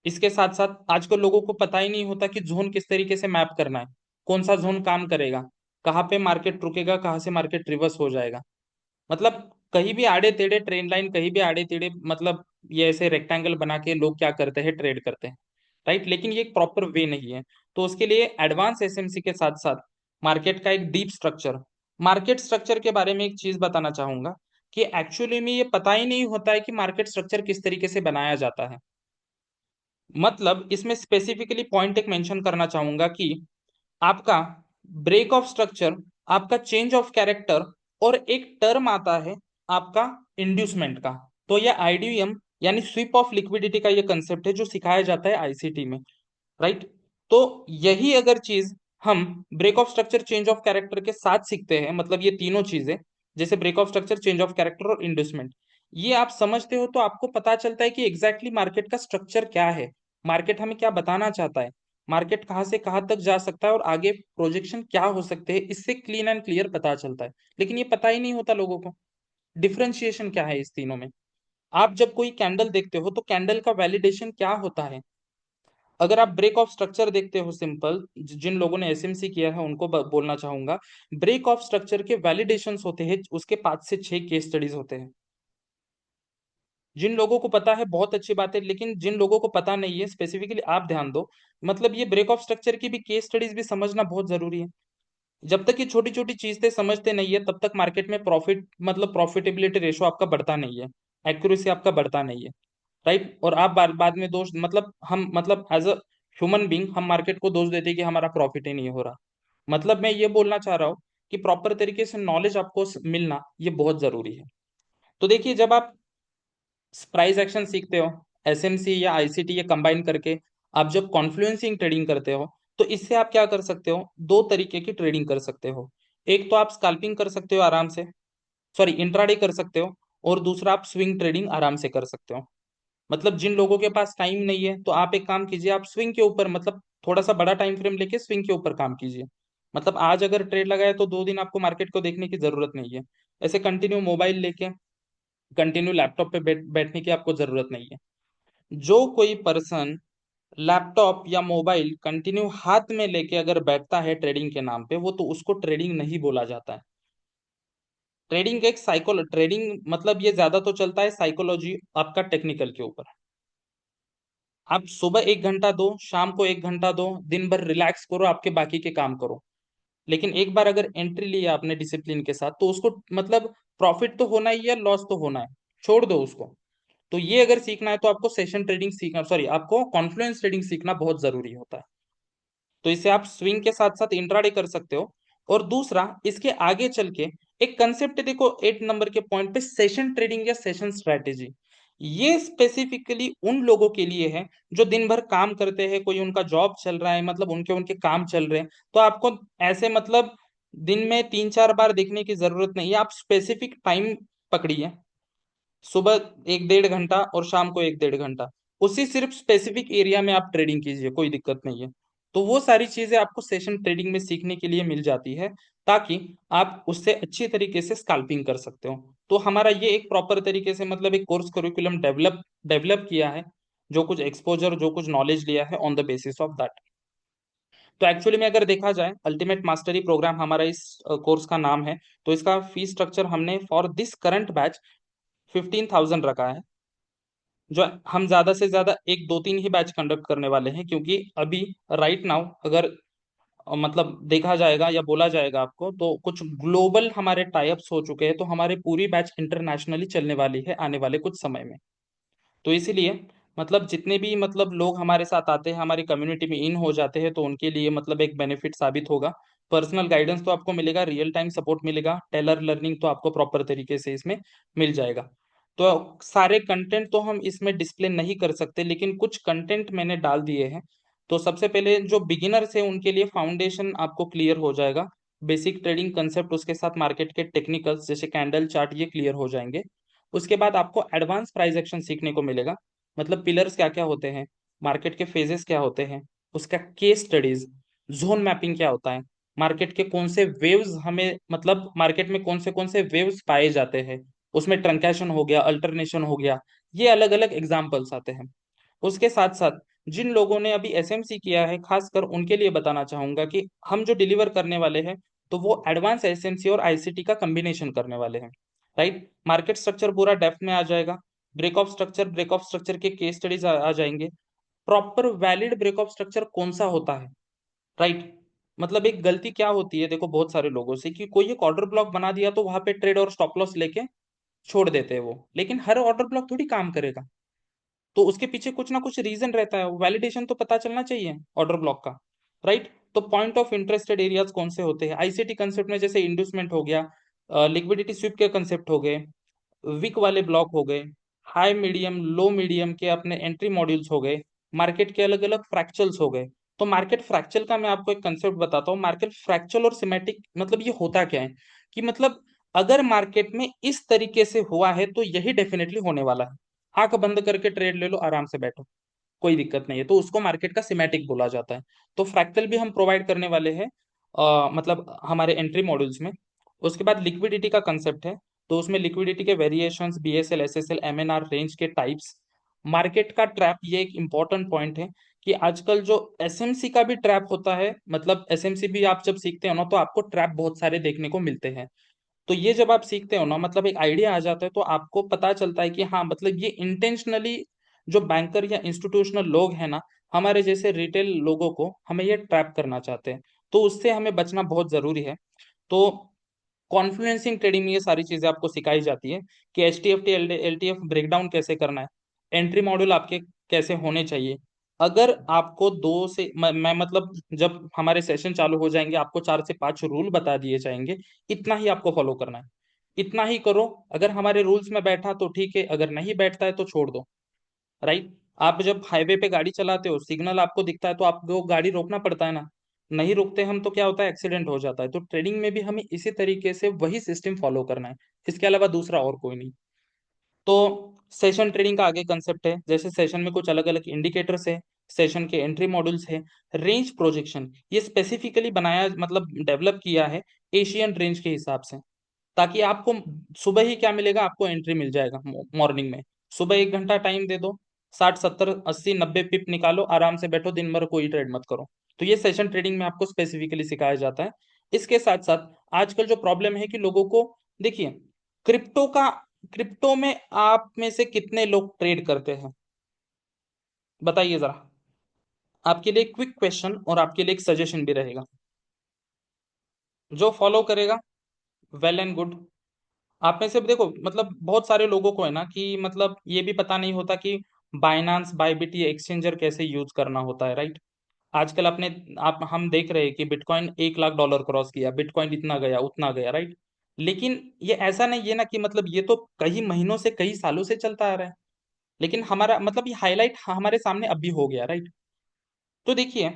इसके साथ साथ आजकल लोगों को पता ही नहीं होता कि जोन किस तरीके से मैप करना है, कौन सा जोन काम करेगा, कहाँ पे मार्केट रुकेगा, कहाँ से मार्केट रिवर्स हो जाएगा। मतलब कहीं भी आड़े टेढ़े ट्रेन लाइन, कहीं भी आड़े टेढ़े मतलब ये ऐसे रेक्टेंगल बना के लोग क्या करते हैं, ट्रेड करते हैं। राइट। लेकिन ये एक प्रॉपर वे नहीं है। तो उसके लिए एडवांस एसएमसी के साथ साथ मार्केट का एक डीप स्ट्रक्चर, मार्केट स्ट्रक्चर के बारे में एक चीज बताना चाहूंगा कि एक्चुअली में ये पता ही नहीं होता है कि मार्केट स्ट्रक्चर किस तरीके से बनाया जाता है। मतलब इसमें स्पेसिफिकली पॉइंट एक मेंशन करना चाहूंगा कि आपका ब्रेक ऑफ स्ट्रक्चर, आपका चेंज ऑफ कैरेक्टर, और एक टर्म आता है आपका इंड्यूसमेंट का। तो ये आईडीएम यानी स्वीप ऑफ लिक्विडिटी का ये कंसेप्ट है जो सिखाया जाता है आईसीटी में। राइट। तो यही अगर चीज हम break of structure, change of character के साथ सीखते हैं, मतलब ये तीनों चीजें, जैसे break of structure, change of character और इंड्यूसमेंट, ये आप समझते हो तो आपको पता चलता है कि एग्जैक्टली मार्केट का स्ट्रक्चर क्या है, मार्केट हमें क्या बताना चाहता है, मार्केट कहाँ से कहाँ तक जा सकता है और आगे प्रोजेक्शन क्या हो सकते हैं, इससे क्लीन एंड क्लियर पता चलता है। लेकिन ये पता ही नहीं होता लोगों को डिफरेंशिएशन क्या है इस तीनों में। आप जब कोई कैंडल देखते हो तो कैंडल का वैलिडेशन क्या होता है। अगर आप ब्रेक ऑफ स्ट्रक्चर देखते हो, सिंपल, जिन लोगों ने एसएमसी किया है उनको बोलना चाहूंगा, ब्रेक ऑफ स्ट्रक्चर के वैलिडेशंस होते हैं, उसके 5 से 6 केस स्टडीज होते हैं। जिन लोगों को पता है बहुत अच्छी बात है, लेकिन जिन लोगों को पता नहीं है स्पेसिफिकली आप ध्यान दो, मतलब ये ब्रेक ऑफ स्ट्रक्चर की भी केस स्टडीज भी समझना बहुत जरूरी है। जब तक ये छोटी छोटी चीजें समझते नहीं है तब तक मार्केट में प्रॉफिट, मतलब प्रॉफिटेबिलिटी रेशो आपका बढ़ता नहीं है, एक्यूरेसी आपका बढ़ता नहीं है। राइट। और आप बाद में दोष, मतलब हम, मतलब एज अ ह्यूमन बींग हम मार्केट को दोष देते हैं कि हमारा प्रॉफिट ही नहीं हो रहा। मतलब मैं ये बोलना चाह रहा हूँ कि प्रॉपर तरीके से नॉलेज आपको मिलना ये बहुत जरूरी है। तो देखिए, जब आप प्राइस एक्शन सीखते हो, एसएमसी या आईसीटी ये कंबाइन करके आप जब कॉन्फ्लुएंसिंग ट्रेडिंग करते हो, तो इससे आप क्या कर सकते हो, दो तरीके की ट्रेडिंग कर सकते हो। एक तो आप स्कैल्पिंग कर सकते हो आराम से, सॉरी इंट्राडे कर सकते हो, और दूसरा आप स्विंग ट्रेडिंग आराम से कर सकते हो। मतलब जिन लोगों के पास टाइम नहीं है तो आप एक काम कीजिए, आप स्विंग के ऊपर, मतलब थोड़ा सा बड़ा टाइम फ्रेम लेके स्विंग के ऊपर काम कीजिए। मतलब आज अगर ट्रेड लगाए तो 2 दिन आपको मार्केट को देखने की जरूरत नहीं है। ऐसे कंटिन्यू मोबाइल लेके, कंटिन्यू लैपटॉप पे बैठने की आपको जरूरत नहीं है। जो कोई पर्सन लैपटॉप या मोबाइल कंटिन्यू हाथ में लेके अगर बैठता है ट्रेडिंग के नाम पे, वो तो उसको ट्रेडिंग नहीं बोला जाता है। ट्रेडिंग एक साइकोल ट्रेडिंग मतलब ये ज्यादा तो चलता है साइकोलॉजी आपका टेक्निकल के ऊपर। आप सुबह 1 घंटा दो, शाम को 1 घंटा दो, दिन भर रिलैक्स करो, आपके बाकी के काम करो। लेकिन एक बार अगर एंट्री लिया आपने डिसिप्लिन के साथ, तो उसको मतलब प्रॉफिट तो होना ही है, लॉस तो होना है, छोड़ दो उसको। तो ये अगर सीखना है तो आपको सेशन ट्रेडिंग सीखना, सॉरी, आपको कॉन्फ्लुएंस ट्रेडिंग सीखना बहुत जरूरी होता है। तो इसे आप स्विंग के साथ साथ इंट्राडे कर सकते हो। और दूसरा, इसके आगे चल के एक कंसेप्ट देखो 8 नंबर के पॉइंट पे, सेशन ट्रेडिंग या सेशन स्ट्रेटेजी। ये स्पेसिफिकली उन लोगों के लिए है जो दिन भर काम करते हैं, कोई उनका जॉब चल रहा है, मतलब उनके उनके काम चल रहे हैं। तो आपको ऐसे मतलब दिन में 3-4 बार देखने की जरूरत नहीं है, आप स्पेसिफिक टाइम पकड़िए, सुबह 1-1.5 घंटा और शाम को 1-1.5 घंटा, उसी सिर्फ स्पेसिफिक एरिया में आप ट्रेडिंग कीजिए, कोई दिक्कत नहीं है। तो वो सारी चीजें आपको सेशन ट्रेडिंग में सीखने के लिए मिल जाती है, ताकि आप उससे अच्छी तरीके से स्कैल्पिंग कर सकते हो। तो हमारा ये एक प्रॉपर तरीके से मतलब एक कोर्स करिकुलम डेवलप डेवलप किया है, जो कुछ एक्सपोजर, जो कुछ नॉलेज लिया है, on the basis of that. तो एक्चुअली में अगर देखा जाए, अल्टीमेट मास्टरी प्रोग्राम हमारा इस कोर्स का नाम है। तो इसका फीस स्ट्रक्चर हमने फॉर दिस करंट बैच 15,000 रखा है। जो हम ज्यादा से ज्यादा 1-2-3 ही बैच कंडक्ट करने वाले हैं, क्योंकि अभी राइट नाउ अगर मतलब देखा जाएगा या बोला जाएगा आपको, तो कुछ ग्लोबल हमारे टाइप्स हो चुके हैं, तो हमारे पूरी बैच इंटरनेशनली चलने वाली है आने वाले कुछ समय में। तो इसीलिए मतलब जितने भी मतलब लोग हमारे साथ आते हैं, हमारी कम्युनिटी में इन हो जाते हैं, तो उनके लिए मतलब एक बेनिफिट साबित होगा। पर्सनल गाइडेंस तो आपको मिलेगा, रियल टाइम सपोर्ट मिलेगा, टेलर लर्निंग तो आपको प्रॉपर तरीके से इसमें मिल जाएगा। तो सारे कंटेंट तो हम इसमें डिस्प्ले नहीं कर सकते, लेकिन कुछ कंटेंट मैंने डाल दिए हैं। तो सबसे पहले जो बिगिनर्स है उनके लिए फाउंडेशन आपको क्लियर हो जाएगा, बेसिक ट्रेडिंग कंसेप्ट, उसके साथ मार्केट के टेक्निकल्स जैसे कैंडल चार्ट, ये क्लियर हो जाएंगे। उसके बाद आपको एडवांस प्राइस एक्शन सीखने को मिलेगा। मतलब पिलर्स क्या क्या होते हैं, मार्केट के फेजेस क्या होते हैं, उसका केस स्टडीज, जोन मैपिंग क्या होता है, मार्केट के कौन से वेव्स हमें मतलब मार्केट में कौन से वेव्स पाए जाते हैं, उसमें ट्रंकेशन हो गया, अल्टरनेशन हो गया, ये अलग अलग एग्जाम्पल्स आते हैं। उसके साथ साथ जिन लोगों ने अभी एसएमसी किया है खासकर उनके लिए बताना चाहूंगा कि हम जो डिलीवर करने वाले हैं तो वो एडवांस एसएमसी और आईसीटी का कॉम्बिनेशन करने वाले हैं। राइट, मार्केट स्ट्रक्चर पूरा डेप्थ में आ जाएगा, ब्रेक ऑफ स्ट्रक्चर के केस स्टडीज आ जाएंगे, proper valid break of structure कौन सा होता है। राइट, मतलब एक गलती क्या होती है देखो बहुत सारे लोगों से कि कोई एक ऑर्डर ब्लॉक बना दिया तो वहां पे ट्रेड और स्टॉप लॉस लेके छोड़ देते हैं वो, लेकिन हर ऑर्डर ब्लॉक थोड़ी काम करेगा, तो उसके पीछे कुछ ना कुछ रीजन रहता है, वैलिडेशन तो पता चलना चाहिए ऑर्डर ब्लॉक का। राइट, तो पॉइंट ऑफ इंटरेस्टेड एरियाज कौन से होते हैं आईसीटी कंसेप्ट में, जैसे इंड्यूसमेंट हो गया, लिक्विडिटी स्वीप के कंसेप्ट हो गए, वीक वाले ब्लॉक हो गए, हाई मीडियम लो मीडियम के अपने एंट्री मॉड्यूल्स हो गए, मार्केट के अलग अलग फ्रैक्चल्स हो गए। तो मार्केट फ्रैक्चल का मैं आपको एक कंसेप्ट बताता हूँ, मार्केट फ्रैक्चल और सिमेटिक मतलब ये होता क्या है कि मतलब अगर मार्केट में इस तरीके से हुआ है तो यही डेफिनेटली होने वाला है, आंख बंद करके ट्रेड ले लो, आराम से बैठो, कोई दिक्कत नहीं है, तो उसको मार्केट का सिमेटिक बोला जाता है। तो फ्रैक्टल भी हम प्रोवाइड करने वाले हैं मतलब हमारे एंट्री मॉड्यूल्स में। उसके बाद लिक्विडिटी का कंसेप्ट है, तो उसमें लिक्विडिटी के variations, BSL SSL MNR range के टाइप्स, मार्केट का ट्रैप, ये एक इंपॉर्टेंट पॉइंट है कि आजकल जो एसएमसी का भी ट्रैप होता है, मतलब एसएमसी भी आप जब सीखते हो ना तो आपको ट्रैप बहुत सारे देखने को मिलते हैं। तो ये जब आप सीखते हो ना मतलब एक आइडिया आ जाता है तो आपको पता चलता है कि हाँ मतलब ये इंटेंशनली जो बैंकर या इंस्टीट्यूशनल लोग हैं ना, हमारे जैसे रिटेल लोगों को हमें ये ट्रैप करना चाहते हैं, तो उससे हमें बचना बहुत जरूरी है। तो कॉन्फ्लुएंसिंग ट्रेडिंग में ये सारी चीजें आपको सिखाई जाती है कि H T F T L T F breakdown कैसे करना है, एंट्री मॉड्यूल आपके कैसे होने चाहिए। अगर आपको दो से मैं मतलब जब हमारे सेशन चालू हो जाएंगे आपको 4 से 5 रूल बता दिए जाएंगे, इतना ही आपको फॉलो करना है, इतना ही करो। अगर हमारे रूल्स में बैठा तो ठीक है, अगर नहीं बैठता है तो छोड़ दो। राइट, आप जब हाईवे पे गाड़ी चलाते हो सिग्नल आपको दिखता है तो आपको गाड़ी रोकना पड़ता है ना, नहीं रुकते हम तो क्या होता है, एक्सीडेंट हो जाता है। तो ट्रेडिंग में भी हमें इसी तरीके से वही सिस्टम फॉलो करना है, इसके अलावा दूसरा और कोई नहीं। तो सेशन ट्रेडिंग का आगे कंसेप्ट है, जैसे सेशन में कुछ अलग अलग इंडिकेटर्स है, सेशन के एंट्री मॉड्यूल्स है, रेंज प्रोजेक्शन ये स्पेसिफिकली बनाया मतलब डेवलप किया है एशियन रेंज के हिसाब से, ताकि आपको सुबह ही क्या मिलेगा, आपको एंट्री मिल जाएगा मॉर्निंग में। सुबह 1 घंटा टाइम दे दो, 60 70 80 90 पिप निकालो, आराम से बैठो, दिन भर कोई ट्रेड मत करो। तो ये सेशन ट्रेडिंग में आपको स्पेसिफिकली सिखाया जाता है। इसके साथ साथ आजकल जो प्रॉब्लम है कि लोगों को, देखिए क्रिप्टो का, क्रिप्टो में आप में से कितने लोग ट्रेड करते हैं बताइए जरा। आपके लिए क्विक क्वेश्चन और आपके लिए एक सजेशन भी रहेगा, जो फॉलो करेगा वेल एंड गुड। आप में से भी देखो मतलब बहुत सारे लोगों को है ना कि मतलब ये भी पता नहीं होता कि बाइनांस बायबिट ये एक्सचेंजर कैसे यूज करना होता है। राइट, आजकल अपने आप हम देख रहे हैं कि बिटकॉइन 1 लाख डॉलर क्रॉस किया, बिटकॉइन इतना गया उतना गया। राइट, लेकिन ये ऐसा नहीं है ना कि मतलब ये तो कई महीनों से कई सालों से चलता आ रहा है, लेकिन हमारा मतलब ये हाईलाइट हमारे सामने अभी हो गया। राइट, तो देखिए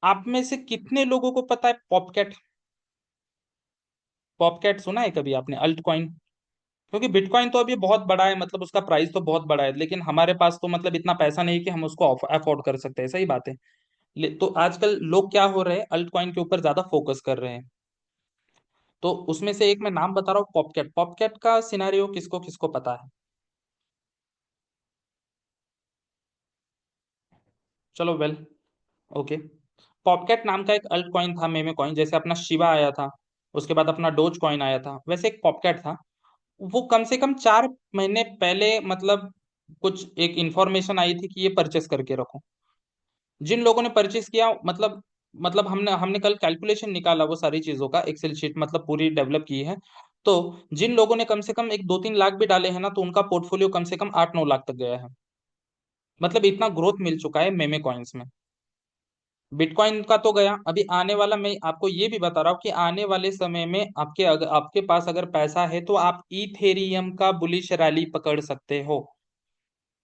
आप में से कितने लोगों को पता है पॉपकैट, पॉपकैट सुना है कभी आपने, अल्ट कॉइन। क्योंकि बिटकॉइन तो अभी बहुत बड़ा है, मतलब उसका प्राइस तो बहुत बड़ा है, लेकिन हमारे पास तो मतलब इतना पैसा नहीं है कि हम उसको अफोर्ड कर सकते हैं, सही बात है। तो आजकल लोग क्या हो रहे हैं, अल्ट कॉइन के ऊपर ज्यादा फोकस कर रहे हैं। तो उसमें से एक मैं नाम बता रहा हूँ, पॉपकैट। पॉपकैट का सिनारियो किसको किसको पता है, चलो वेल, ओके। पॉपकैट नाम का एक अल्ट कॉइन था, मेमे कॉइन, जैसे अपना शिवा आया था, उसके बाद अपना डोज कॉइन आया था, वैसे एक पॉपकैट था। वो कम से कम 4 महीने पहले मतलब कुछ एक इंफॉर्मेशन आई थी कि ये परचेस करके रखो। जिन लोगों ने परचेस किया मतलब हमने हमने कल कैलकुलेशन निकाला वो सारी चीजों का, एक्सेल शीट मतलब पूरी डेवलप की है। तो जिन लोगों ने कम से कम एक 2 3 लाख भी डाले हैं ना तो उनका पोर्टफोलियो कम से कम 8 9 लाख तक गया है। मतलब इतना ग्रोथ मिल चुका है मेमे कॉइन्स में। बिटकॉइन का तो गया, अभी आने वाला मैं आपको ये भी बता रहा हूँ कि आने वाले समय में आपके पास अगर पैसा है तो आप इथेरियम का बुलिश रैली पकड़ सकते हो।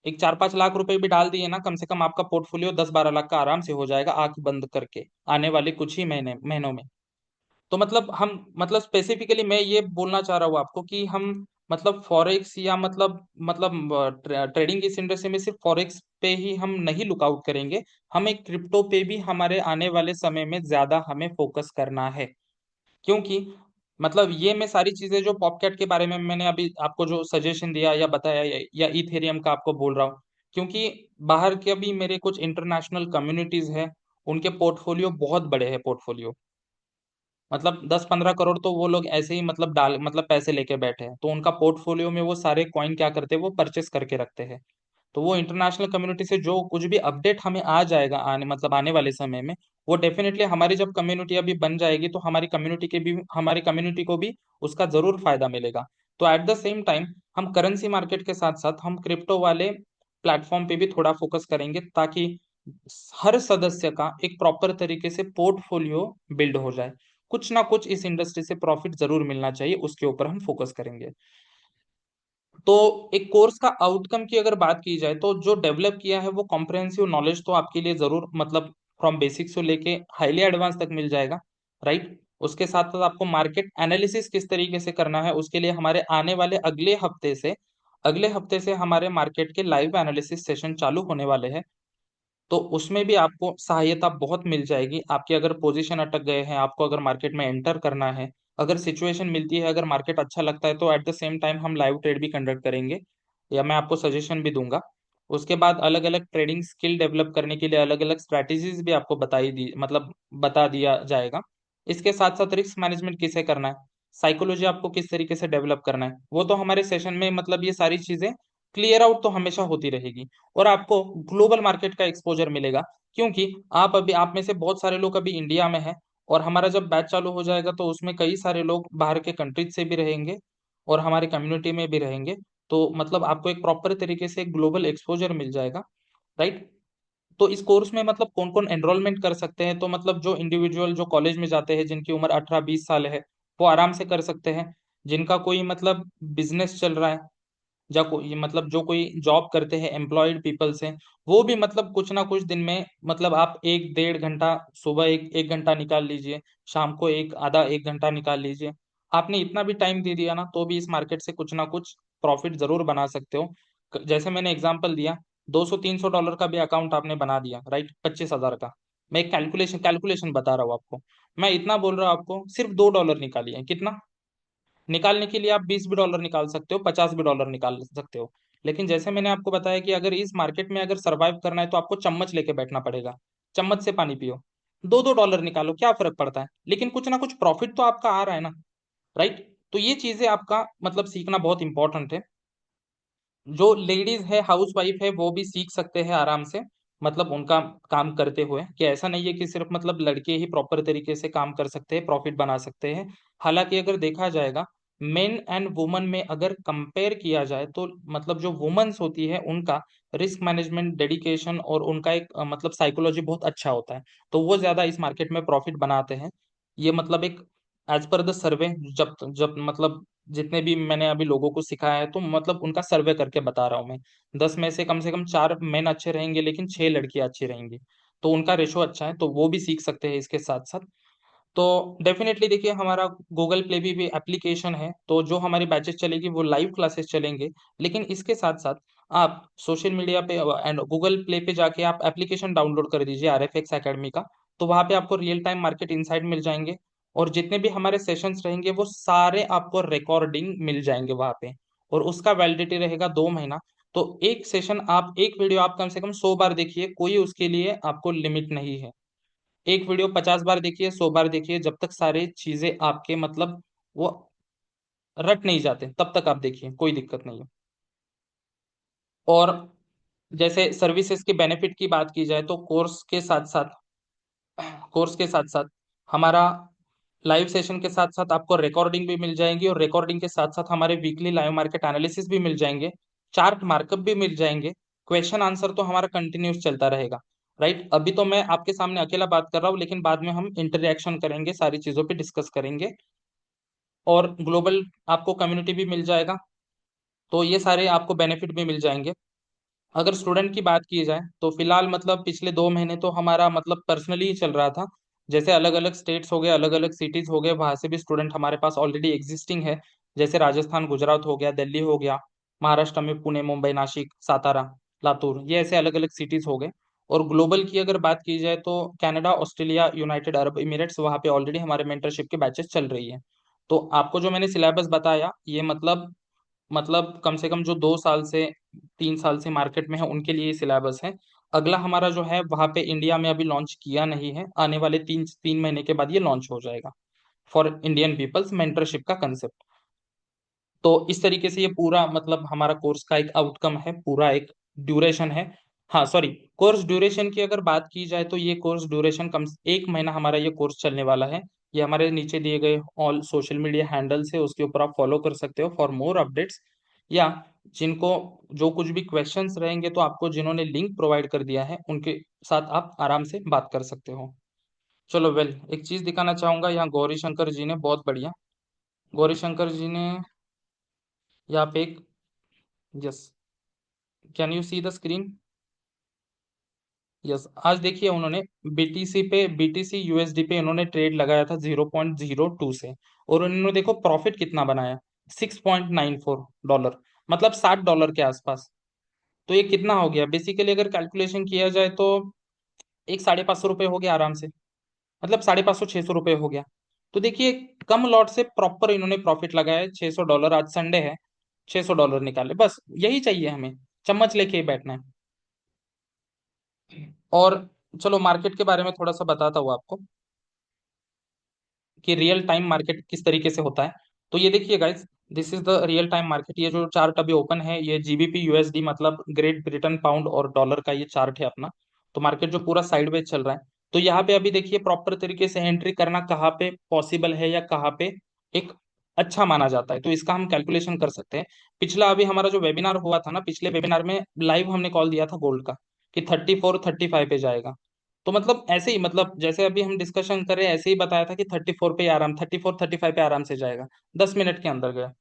एक 4 5 लाख रुपए भी डाल दिए ना, कम से कम आपका पोर्टफोलियो 10 12 लाख का आराम से हो जाएगा आंख बंद करके, आने वाले कुछ ही महीनों में। तो मतलब हम मतलब स्पेसिफिकली मैं ये बोलना चाह रहा हूँ आपको कि हम मतलब फॉरेक्स या ट्रेडिंग इस इंडस्ट्री में सिर्फ फॉरेक्स पे ही हम नहीं लुकआउट करेंगे, हमें क्रिप्टो पे भी हमारे आने वाले समय में ज्यादा हमें फोकस करना है। क्योंकि मतलब ये मैं सारी चीजें जो पॉपकैट के बारे में मैंने अभी आपको जो सजेशन दिया या बताया या इथेरियम का आपको बोल रहा हूँ, क्योंकि बाहर के भी मेरे कुछ इंटरनेशनल कम्युनिटीज है, उनके पोर्टफोलियो बहुत बड़े हैं पोर्टफोलियो, मतलब 10-15 करोड़ तो वो लोग ऐसे ही मतलब डाल मतलब पैसे लेके बैठे हैं, तो उनका पोर्टफोलियो में वो सारे कॉइन क्या करते हैं, वो परचेस करके रखते हैं। तो वो इंटरनेशनल कम्युनिटी से जो कुछ भी अपडेट हमें आ जाएगा आने वाले समय में, वो डेफिनेटली हमारी जब कम्युनिटी अभी बन जाएगी तो हमारी कम्युनिटी को भी उसका जरूर फायदा मिलेगा। तो एट द सेम टाइम हम करेंसी मार्केट के साथ साथ हम क्रिप्टो वाले प्लेटफॉर्म पे भी थोड़ा फोकस करेंगे, ताकि हर सदस्य का एक प्रॉपर तरीके से पोर्टफोलियो बिल्ड हो जाए। कुछ ना कुछ इस इंडस्ट्री से प्रॉफिट जरूर मिलना चाहिए, उसके ऊपर हम फोकस करेंगे। तो एक कोर्स का आउटकम की अगर बात की जाए तो जो डेवलप किया है वो कॉम्प्रहेंसिव नॉलेज तो आपके लिए जरूर मतलब फ्रॉम बेसिक्स से लेके हाईली एडवांस तक मिल जाएगा, राइट। उसके साथ साथ आपको मार्केट एनालिसिस किस तरीके से करना है उसके लिए हमारे आने वाले अगले हफ्ते से हमारे मार्केट के लाइव एनालिसिस सेशन चालू होने वाले हैं। तो उसमें भी आपको सहायता बहुत मिल जाएगी। आपके अगर पोजीशन अटक गए हैं, आपको अगर मार्केट में एंटर करना है, अगर सिचुएशन मिलती है, अगर मार्केट अच्छा लगता है, तो एट द सेम टाइम हम लाइव ट्रेड भी कंडक्ट करेंगे या मैं आपको सजेशन भी दूंगा। उसके बाद अलग अलग ट्रेडिंग स्किल डेवलप करने के लिए अलग अलग स्ट्रैटेजीज भी आपको बताई दी मतलब बता दिया जाएगा। इसके साथ साथ रिस्क मैनेजमेंट किसे करना है, साइकोलॉजी आपको किस तरीके से डेवलप करना है, वो तो हमारे सेशन में मतलब ये सारी चीजें क्लियर आउट तो हमेशा होती रहेगी। और आपको ग्लोबल मार्केट का एक्सपोजर मिलेगा, क्योंकि आप में से बहुत सारे लोग अभी इंडिया में हैं, और हमारा जब बैच चालू हो जाएगा तो उसमें कई सारे लोग बाहर के कंट्रीज से भी रहेंगे और हमारे कम्युनिटी में भी रहेंगे। तो मतलब आपको एक प्रॉपर तरीके से ग्लोबल एक्सपोजर मिल जाएगा, राइट। तो इस कोर्स में मतलब कौन कौन एनरोलमेंट कर सकते हैं, तो मतलब जो इंडिविजुअल जो कॉलेज में जाते हैं जिनकी उम्र 18-20 साल है, वो आराम से कर सकते हैं। जिनका कोई मतलब बिजनेस चल रहा है, या कोई मतलब जो कोई जॉब करते हैं एम्प्लॉयड पीपल्स हैं, वो भी मतलब कुछ ना कुछ दिन में मतलब आप 1-1.5 घंटा, सुबह एक घंटा निकाल लीजिए, शाम को एक आधा 1 घंटा निकाल लीजिए। आपने इतना भी टाइम दे दिया ना तो भी इस मार्केट से कुछ ना कुछ प्रॉफिट जरूर बना सकते हो। जैसे मैंने एग्जांपल दिया, $200-300 का भी अकाउंट आपने बना दिया, राइट, 25,000 का। मैं एक कैलकुलेशन बता रहा हूँ आपको। मैं इतना बोल रहा हूँ आपको, सिर्फ $2 निकालिए, कितना निकालने के लिए आप $20 भी निकाल सकते हो, $50 भी निकाल सकते हो। लेकिन जैसे मैंने आपको बताया कि अगर इस मार्केट में अगर सरवाइव करना है तो आपको चम्मच लेके बैठना पड़ेगा, चम्मच से पानी पियो। 2-2 डॉलर निकालो, क्या फर्क पड़ता है, लेकिन कुछ ना कुछ प्रॉफिट तो आपका आ रहा है ना, राइट। तो ये चीजें आपका मतलब सीखना बहुत इंपॉर्टेंट है। जो लेडीज है, हाउस वाइफ है, वो भी सीख सकते हैं आराम से, मतलब उनका काम करते हुए, कि ऐसा नहीं है कि सिर्फ मतलब लड़के ही प्रॉपर तरीके से काम कर सकते हैं, प्रॉफिट बना सकते हैं। हालांकि अगर देखा जाएगा मेन एंड वुमन में अगर कंपेयर किया जाए तो मतलब जो वुमेन्स होती है उनका रिस्क मैनेजमेंट, डेडिकेशन और उनका एक मतलब साइकोलॉजी बहुत अच्छा होता है, तो वो ज्यादा इस मार्केट में प्रॉफिट बनाते हैं। ये मतलब एक एज पर द सर्वे, जब जब मतलब जितने भी मैंने अभी लोगों को सिखाया है तो मतलब उनका सर्वे करके बता रहा हूँ मैं। 10 में से कम 4 मेन अच्छे रहेंगे लेकिन 6 लड़कियां अच्छी रहेंगी, तो उनका रेशो अच्छा है, तो वो भी सीख सकते हैं इसके साथ साथ। तो डेफिनेटली देखिए, हमारा गूगल प्ले भी एप्लीकेशन है, तो जो हमारी बैचेस चलेगी वो लाइव क्लासेस चलेंगे। लेकिन इसके साथ साथ आप सोशल मीडिया पे एंड गूगल प्ले पे जाके आप एप्लीकेशन डाउनलोड कर दीजिए RFX एकेडमी का। तो वहाँ पे आपको रियल टाइम मार्केट इनसाइट मिल जाएंगे, और जितने भी हमारे सेशंस रहेंगे वो सारे आपको रिकॉर्डिंग मिल जाएंगे वहाँ पे, और उसका वैलिडिटी रहेगा 2 महीना। तो एक सेशन आप एक वीडियो आप कम से कम 100 बार देखिए, कोई उसके लिए आपको लिमिट नहीं है। एक वीडियो 50 बार देखिए, 100 बार देखिए, जब तक सारे चीजें आपके मतलब वो रट नहीं जाते तब तक आप देखिए, कोई दिक्कत नहीं है। और जैसे सर्विसेज के बेनिफिट की बात की जाए तो कोर्स के साथ साथ हमारा लाइव सेशन के साथ साथ आपको रिकॉर्डिंग भी मिल जाएंगी, और रिकॉर्डिंग के साथ साथ हमारे वीकली लाइव मार्केट एनालिसिस भी मिल जाएंगे, चार्ट मार्कअप भी मिल जाएंगे, क्वेश्चन आंसर तो हमारा कंटिन्यूस चलता रहेगा, राइट। अभी तो मैं आपके सामने अकेला बात कर रहा हूँ, लेकिन बाद में हम इंटरेक्शन करेंगे, सारी चीजों पे डिस्कस करेंगे, और ग्लोबल आपको कम्युनिटी भी मिल जाएगा। तो ये सारे आपको बेनिफिट भी मिल जाएंगे। अगर स्टूडेंट की बात की जाए तो फिलहाल मतलब पिछले 2 महीने तो हमारा मतलब पर्सनली ही चल रहा था। जैसे अलग अलग स्टेट्स हो गए, अलग अलग सिटीज हो गए, वहां से भी स्टूडेंट हमारे पास ऑलरेडी एग्जिस्टिंग है, जैसे राजस्थान गुजरात हो गया, दिल्ली हो गया, महाराष्ट्र में पुणे मुंबई नासिक सातारा लातूर, ये ऐसे अलग अलग सिटीज हो गए। और ग्लोबल की अगर बात की जाए तो Canada Australia United Arab emirates, वहाँ पे ऑलरेडी हमारे मेंटरशिप के बैचेस चल रही है। तो आपको जो मैंने सिलेबस बताया ये मतलब कम से कम जो 2 साल से 3 साल से मार्केट में है उनके लिए सिलेबस है। अगला हमारा जो है वहाँ पे इंडिया में अभी लॉन्च किया नहीं है, आने वाले 3 महीने के बाद ये लॉन्च हो जाएगा, फॉर इंडियन पीपल्स मेंटरशिप का कंसेप्ट। तो इस तरीके से ये पूरा मतलब हमारा कोर्स का एक आउटकम है, पूरा एक ड्यूरेशन है। हाँ सॉरी, कोर्स ड्यूरेशन की अगर बात की जाए तो ये कोर्स ड्यूरेशन कम 1 महीना हमारा ये कोर्स चलने वाला है। ये हमारे नीचे दिए गए ऑल सोशल मीडिया हैंडल्स है, उसके ऊपर आप फॉलो कर सकते हो फॉर मोर अपडेट्स। या जिनको जो कुछ भी क्वेश्चंस रहेंगे तो आपको जिन्होंने लिंक प्रोवाइड कर दिया है उनके साथ आप आराम से बात कर सकते हो। चलो वेल, एक चीज दिखाना चाहूंगा, यहाँ गौरी शंकर जी ने बहुत बढ़िया, गौरी शंकर जी ने यहाँ पे एक, yes, can you see the screen? Yes, आज देखिए उन्होंने बीटीसी यूएसडी पे इन्होंने ट्रेड लगाया था 0.02 से, और उन्होंने देखो प्रॉफिट कितना बनाया, $6.94, मतलब $60 के आसपास। तो ये कितना हो गया बेसिकली, अगर कैलकुलेशन किया जाए तो एक ₹550 हो गया आराम से, मतलब 550 600 रुपये हो गया। तो देखिए कम लॉट से प्रॉपर इन्होंने प्रॉफिट लगाया है $600, आज संडे है, $600 निकाले, बस यही चाहिए हमें, चम्मच लेके ही बैठना है। और चलो मार्केट के बारे में थोड़ा सा बताता हूँ आपको कि रियल टाइम मार्केट किस तरीके से होता है। तो ये देखिए guys, this is the real time market. ये जो चार्ट अभी ओपन है ये जीबीपी यूएसडी मतलब ग्रेट ब्रिटेन पाउंड और डॉलर का ये चार्ट है अपना। तो मार्केट जो पूरा साइडवेज चल रहा है, तो यहाँ पे अभी देखिए प्रॉपर तरीके से एंट्री करना कहाँ पे पॉसिबल है या कहाँ पे एक अच्छा माना जाता है, तो इसका हम कैलकुलेशन कर सकते हैं। पिछला अभी हमारा जो वेबिनार हुआ था ना, पिछले वेबिनार में लाइव हमने कॉल दिया था गोल्ड का कि 34 35 पे जाएगा। तो मतलब ऐसे ही, मतलब जैसे अभी हम डिस्कशन कर रहे हैं ऐसे ही बताया था कि 34 पे आराम, 34 35 पे आराम से जाएगा, 10 मिनट के अंदर गया।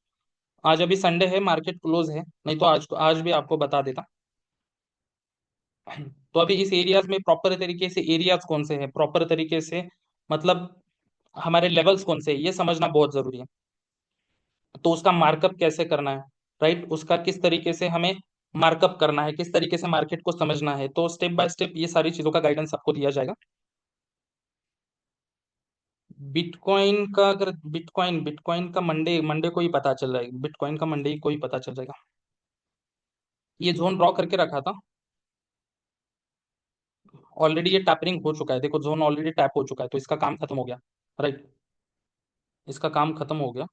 आज अभी संडे है, मार्केट क्लोज है, नहीं तो आज भी आपको बता देता। तो अभी इस एरियाज में प्रॉपर तरीके से एरियाज कौन से हैं प्रॉपर तरीके से, मतलब हमारे लेवल्स कौन से हैं, ये समझना बहुत जरूरी है। तो उसका मार्कअप कैसे करना है, राइट, उसका किस तरीके से हमें मार्कअप करना है, किस तरीके से मार्केट को समझना है, तो स्टेप बाय स्टेप ये सारी चीजों का गाइडेंस आपको दिया जाएगा। बिटकॉइन का अगर बिटकॉइन बिटकॉइन का मंडे मंडे को ही पता चल जाएगा, बिटकॉइन का मंडे को ही पता चल जाएगा। ये जोन ड्रॉ करके रखा था, ऑलरेडी ये टैपरिंग हो चुका है, देखो जोन ऑलरेडी टैप हो चुका है, तो इसका काम खत्म हो गया, राइट, इसका काम खत्म हो गया।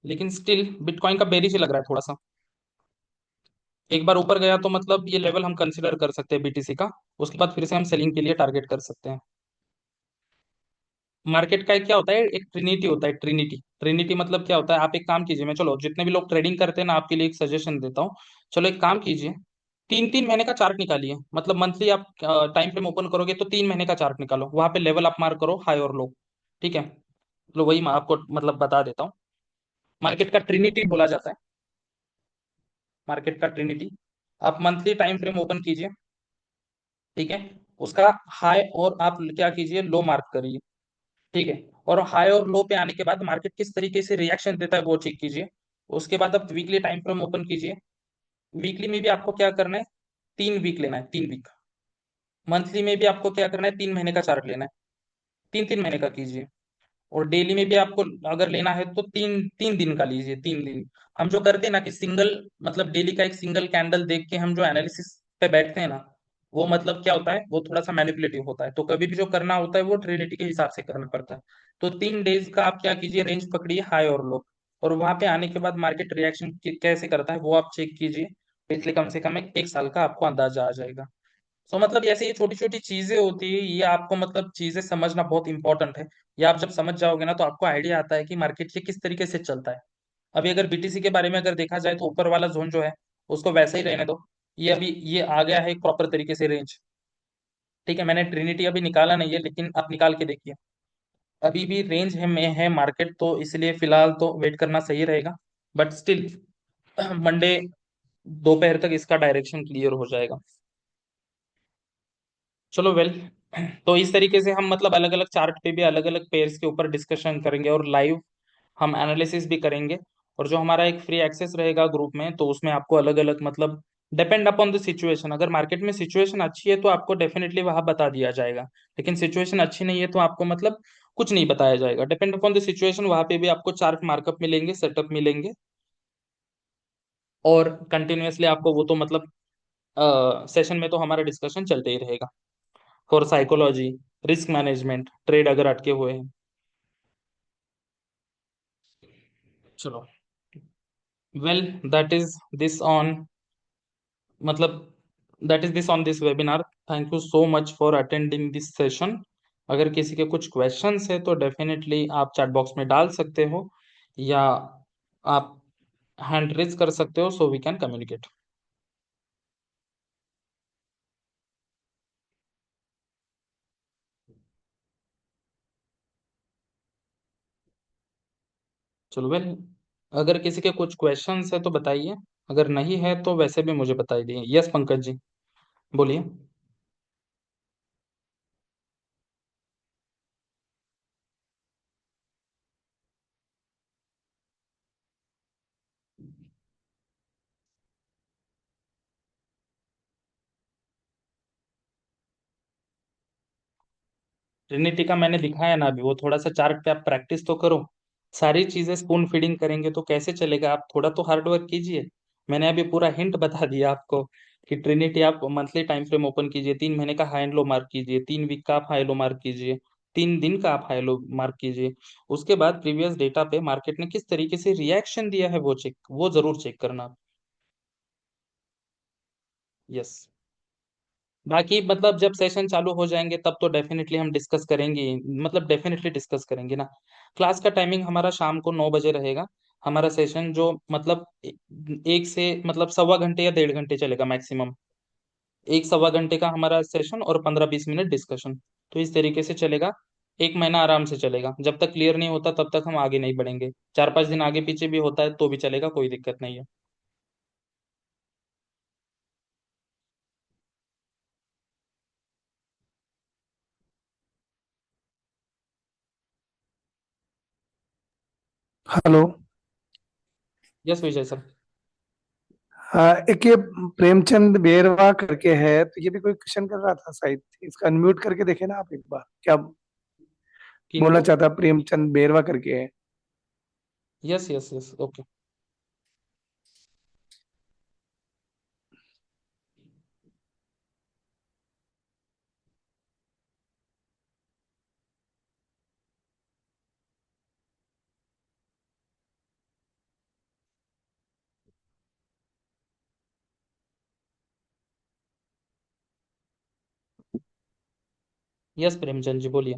लेकिन स्टिल बिटकॉइन का बेरिश ही लग रहा है थोड़ा सा। एक बार ऊपर गया तो मतलब ये लेवल हम कंसिडर कर सकते हैं बीटीसी का, उसके बाद फिर से हम सेलिंग के लिए टारगेट कर सकते हैं। मार्केट का एक क्या होता है, एक ट्रिनिटी होता है, ट्रिनिटी ट्रिनिटी मतलब क्या होता है, आप एक काम कीजिए, मैं चलो जितने भी लोग ट्रेडिंग करते हैं ना आपके लिए एक सजेशन देता हूँ। चलो एक काम कीजिए, 3 3 महीने का चार्ट निकालिए, मतलब मंथली आप टाइम फ्रेम ओपन करोगे तो 3 महीने का चार्ट निकालो, वहां पे लेवल आप मार्क करो हाई और लो, ठीक है। तो वही मैं आपको मतलब बता देता हूँ, मार्केट का ट्रिनिटी बोला जाता है, मार्केट का ट्रिनिटी। आप मंथली टाइम फ्रेम ओपन कीजिए, ठीक है, उसका हाई और आप क्या कीजिए लो मार्क करिए, ठीक है। और हाई और लो पे आने के बाद मार्केट किस तरीके से रिएक्शन देता है वो चेक कीजिए। उसके बाद आप वीकली टाइम फ्रेम ओपन कीजिए, वीकली में भी आपको क्या करना है, 3 वीक लेना है, 3 वीक। मंथली में भी आपको क्या करना है, 3 महीने का चार्ट लेना है, 3 3 महीने का कीजिए। और डेली में भी आपको अगर लेना है तो 3 3 दिन का लीजिए, 3 दिन। हम जो करते हैं ना कि सिंगल मतलब डेली का एक सिंगल कैंडल देख के हम जो एनालिसिस पे बैठते हैं ना, वो मतलब क्या होता है, वो थोड़ा सा मैनिपुलेटिव होता है। तो कभी भी जो करना होता है वो ट्रिनिटी के हिसाब से करना पड़ता है। तो 3 डेज का आप क्या कीजिए, रेंज पकड़िए हाई और लो, और वहां पे आने के बाद मार्केट रिएक्शन कैसे करता है वो आप चेक कीजिए। पिछले कम से कम 1 साल का आपको अंदाजा आ जाएगा। तो मतलब ऐसे ये छोटी छोटी चीजें होती है, ये आपको मतलब चीजें समझना बहुत इंपॉर्टेंट है। ये आप जब समझ जाओगे ना तो आपको आइडिया आता है कि मार्केट ये किस तरीके से चलता है। अभी अगर बीटीसी के बारे में अगर देखा जाए तो ऊपर वाला जोन जो है उसको वैसे ही रहने दो, ये अभी ये आ गया है एक प्रॉपर तरीके से रेंज, ठीक है। मैंने ट्रिनिटी अभी निकाला नहीं है लेकिन आप निकाल के देखिए, अभी भी रेंज है में है मार्केट, तो इसलिए फिलहाल तो वेट करना सही रहेगा। बट स्टिल मंडे दोपहर तक इसका डायरेक्शन क्लियर हो जाएगा। चलो वेल, तो इस तरीके से हम मतलब अलग अलग चार्ट पे भी अलग अलग पेयर्स के ऊपर डिस्कशन करेंगे और लाइव हम एनालिसिस भी करेंगे। और जो हमारा एक फ्री एक्सेस रहेगा ग्रुप में, तो उसमें आपको अलग अलग मतलब डिपेंड अपॉन द सिचुएशन, अगर मार्केट में सिचुएशन अच्छी है तो आपको डेफिनेटली वहां बता दिया जाएगा, लेकिन सिचुएशन अच्छी नहीं है तो आपको मतलब कुछ नहीं बताया जाएगा। डिपेंड अपॉन द सिचुएशन वहां पे भी आपको चार्ट मार्कअप मिलेंगे, सेटअप मिलेंगे, और कंटिन्यूअसली आपको वो तो मतलब सेशन में तो हमारा डिस्कशन चलते ही रहेगा। For psychology, risk management, trade अगर अटके हुए हैं। चलो, well that is this on मतलब that is this on this webinar. Thank you so much for attending this session. अगर किसी के कुछ क्वेश्चंस है तो डेफिनेटली आप चैट बॉक्स में डाल सकते हो, या आप हैंड रेज कर सकते हो, सो वी कैन कम्युनिकेट। चलो वेल, अगर किसी के कुछ क्वेश्चंस है तो बताइए, अगर नहीं है तो वैसे भी मुझे बताई दिए। यस पंकज जी, बोलिए। ट्रिनिटी का मैंने दिखाया ना अभी, वो थोड़ा सा चार्ट पे आप प्रैक्टिस तो करो। सारी चीजें स्पून फीडिंग करेंगे तो कैसे चलेगा, आप थोड़ा तो हार्ड वर्क कीजिए। मैंने अभी पूरा हिंट बता दिया आपको कि ट्रिनिटी आप मंथली टाइम फ्रेम ओपन कीजिए, 3 महीने का हाई एंड लो मार्क कीजिए, 3 वीक का आप हाई लो मार्क कीजिए, 3 दिन का आप हाई लो मार्क कीजिए। उसके बाद प्रीवियस डेटा पे मार्केट ने किस तरीके से रिएक्शन दिया है वो जरूर चेक करना आप। यस। बाकी मतलब जब सेशन चालू हो जाएंगे तब तो डेफिनेटली हम डिस्कस करेंगे ही, मतलब डेफिनेटली डिस्कस करेंगे ना। क्लास का टाइमिंग हमारा शाम को 9 बजे रहेगा। हमारा सेशन जो मतलब एक से मतलब सवा घंटे या 1.5 घंटे चलेगा मैक्सिमम। एक सवा घंटे का हमारा सेशन और 15-20 मिनट डिस्कशन। तो इस तरीके से चलेगा। 1 महीना आराम से चलेगा, जब तक क्लियर नहीं होता तब तक हम आगे नहीं बढ़ेंगे। 4-5 दिन आगे पीछे भी होता है तो भी चलेगा, कोई दिक्कत नहीं है। हेलो। यस विजय सर। हाँ, एक ये प्रेमचंद बेरवा करके है, तो ये भी कोई क्वेश्चन कर रहा था शायद। इसका अनम्यूट करके देखे ना आप एक बार, क्या बोलना किनको? चाहता है? प्रेमचंद बेरवा करके है। Yes yes yes, okay. Yes Premchand ji, बोलिए।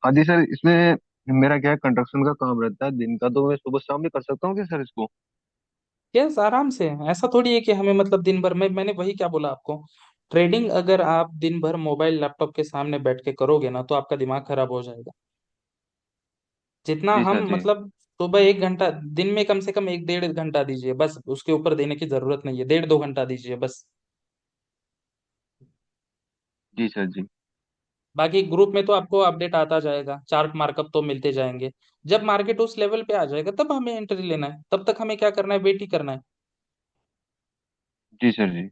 हाँ जी सर, इसमें मेरा क्या है, कंस्ट्रक्शन का काम रहता है दिन का, तो मैं सुबह शाम भी कर सकता हूँ क्या सर इसको? यस, आराम से। ऐसा थोड़ी है कि हमें मतलब दिन भर में, मैंने वही क्या बोला आपको, ट्रेडिंग अगर आप दिन भर मोबाइल लैपटॉप के सामने बैठ के करोगे ना तो आपका दिमाग खराब हो जाएगा। जितना जी हम सर जी। मतलब सुबह 1 घंटा दिन में, कम से कम 1-1.5 घंटा दीजिए बस, उसके ऊपर देने की जरूरत नहीं है, 1.5-2 घंटा दीजिए बस। जी सर जी। बाकी ग्रुप में तो आपको अपडेट आता जाएगा, चार्ट मार्कअप तो मिलते जाएंगे। जब मार्केट उस लेवल पे आ जाएगा तब हमें एंट्री लेना है, तब तक हमें क्या करना है, वेट ही करना है। जी सर जी।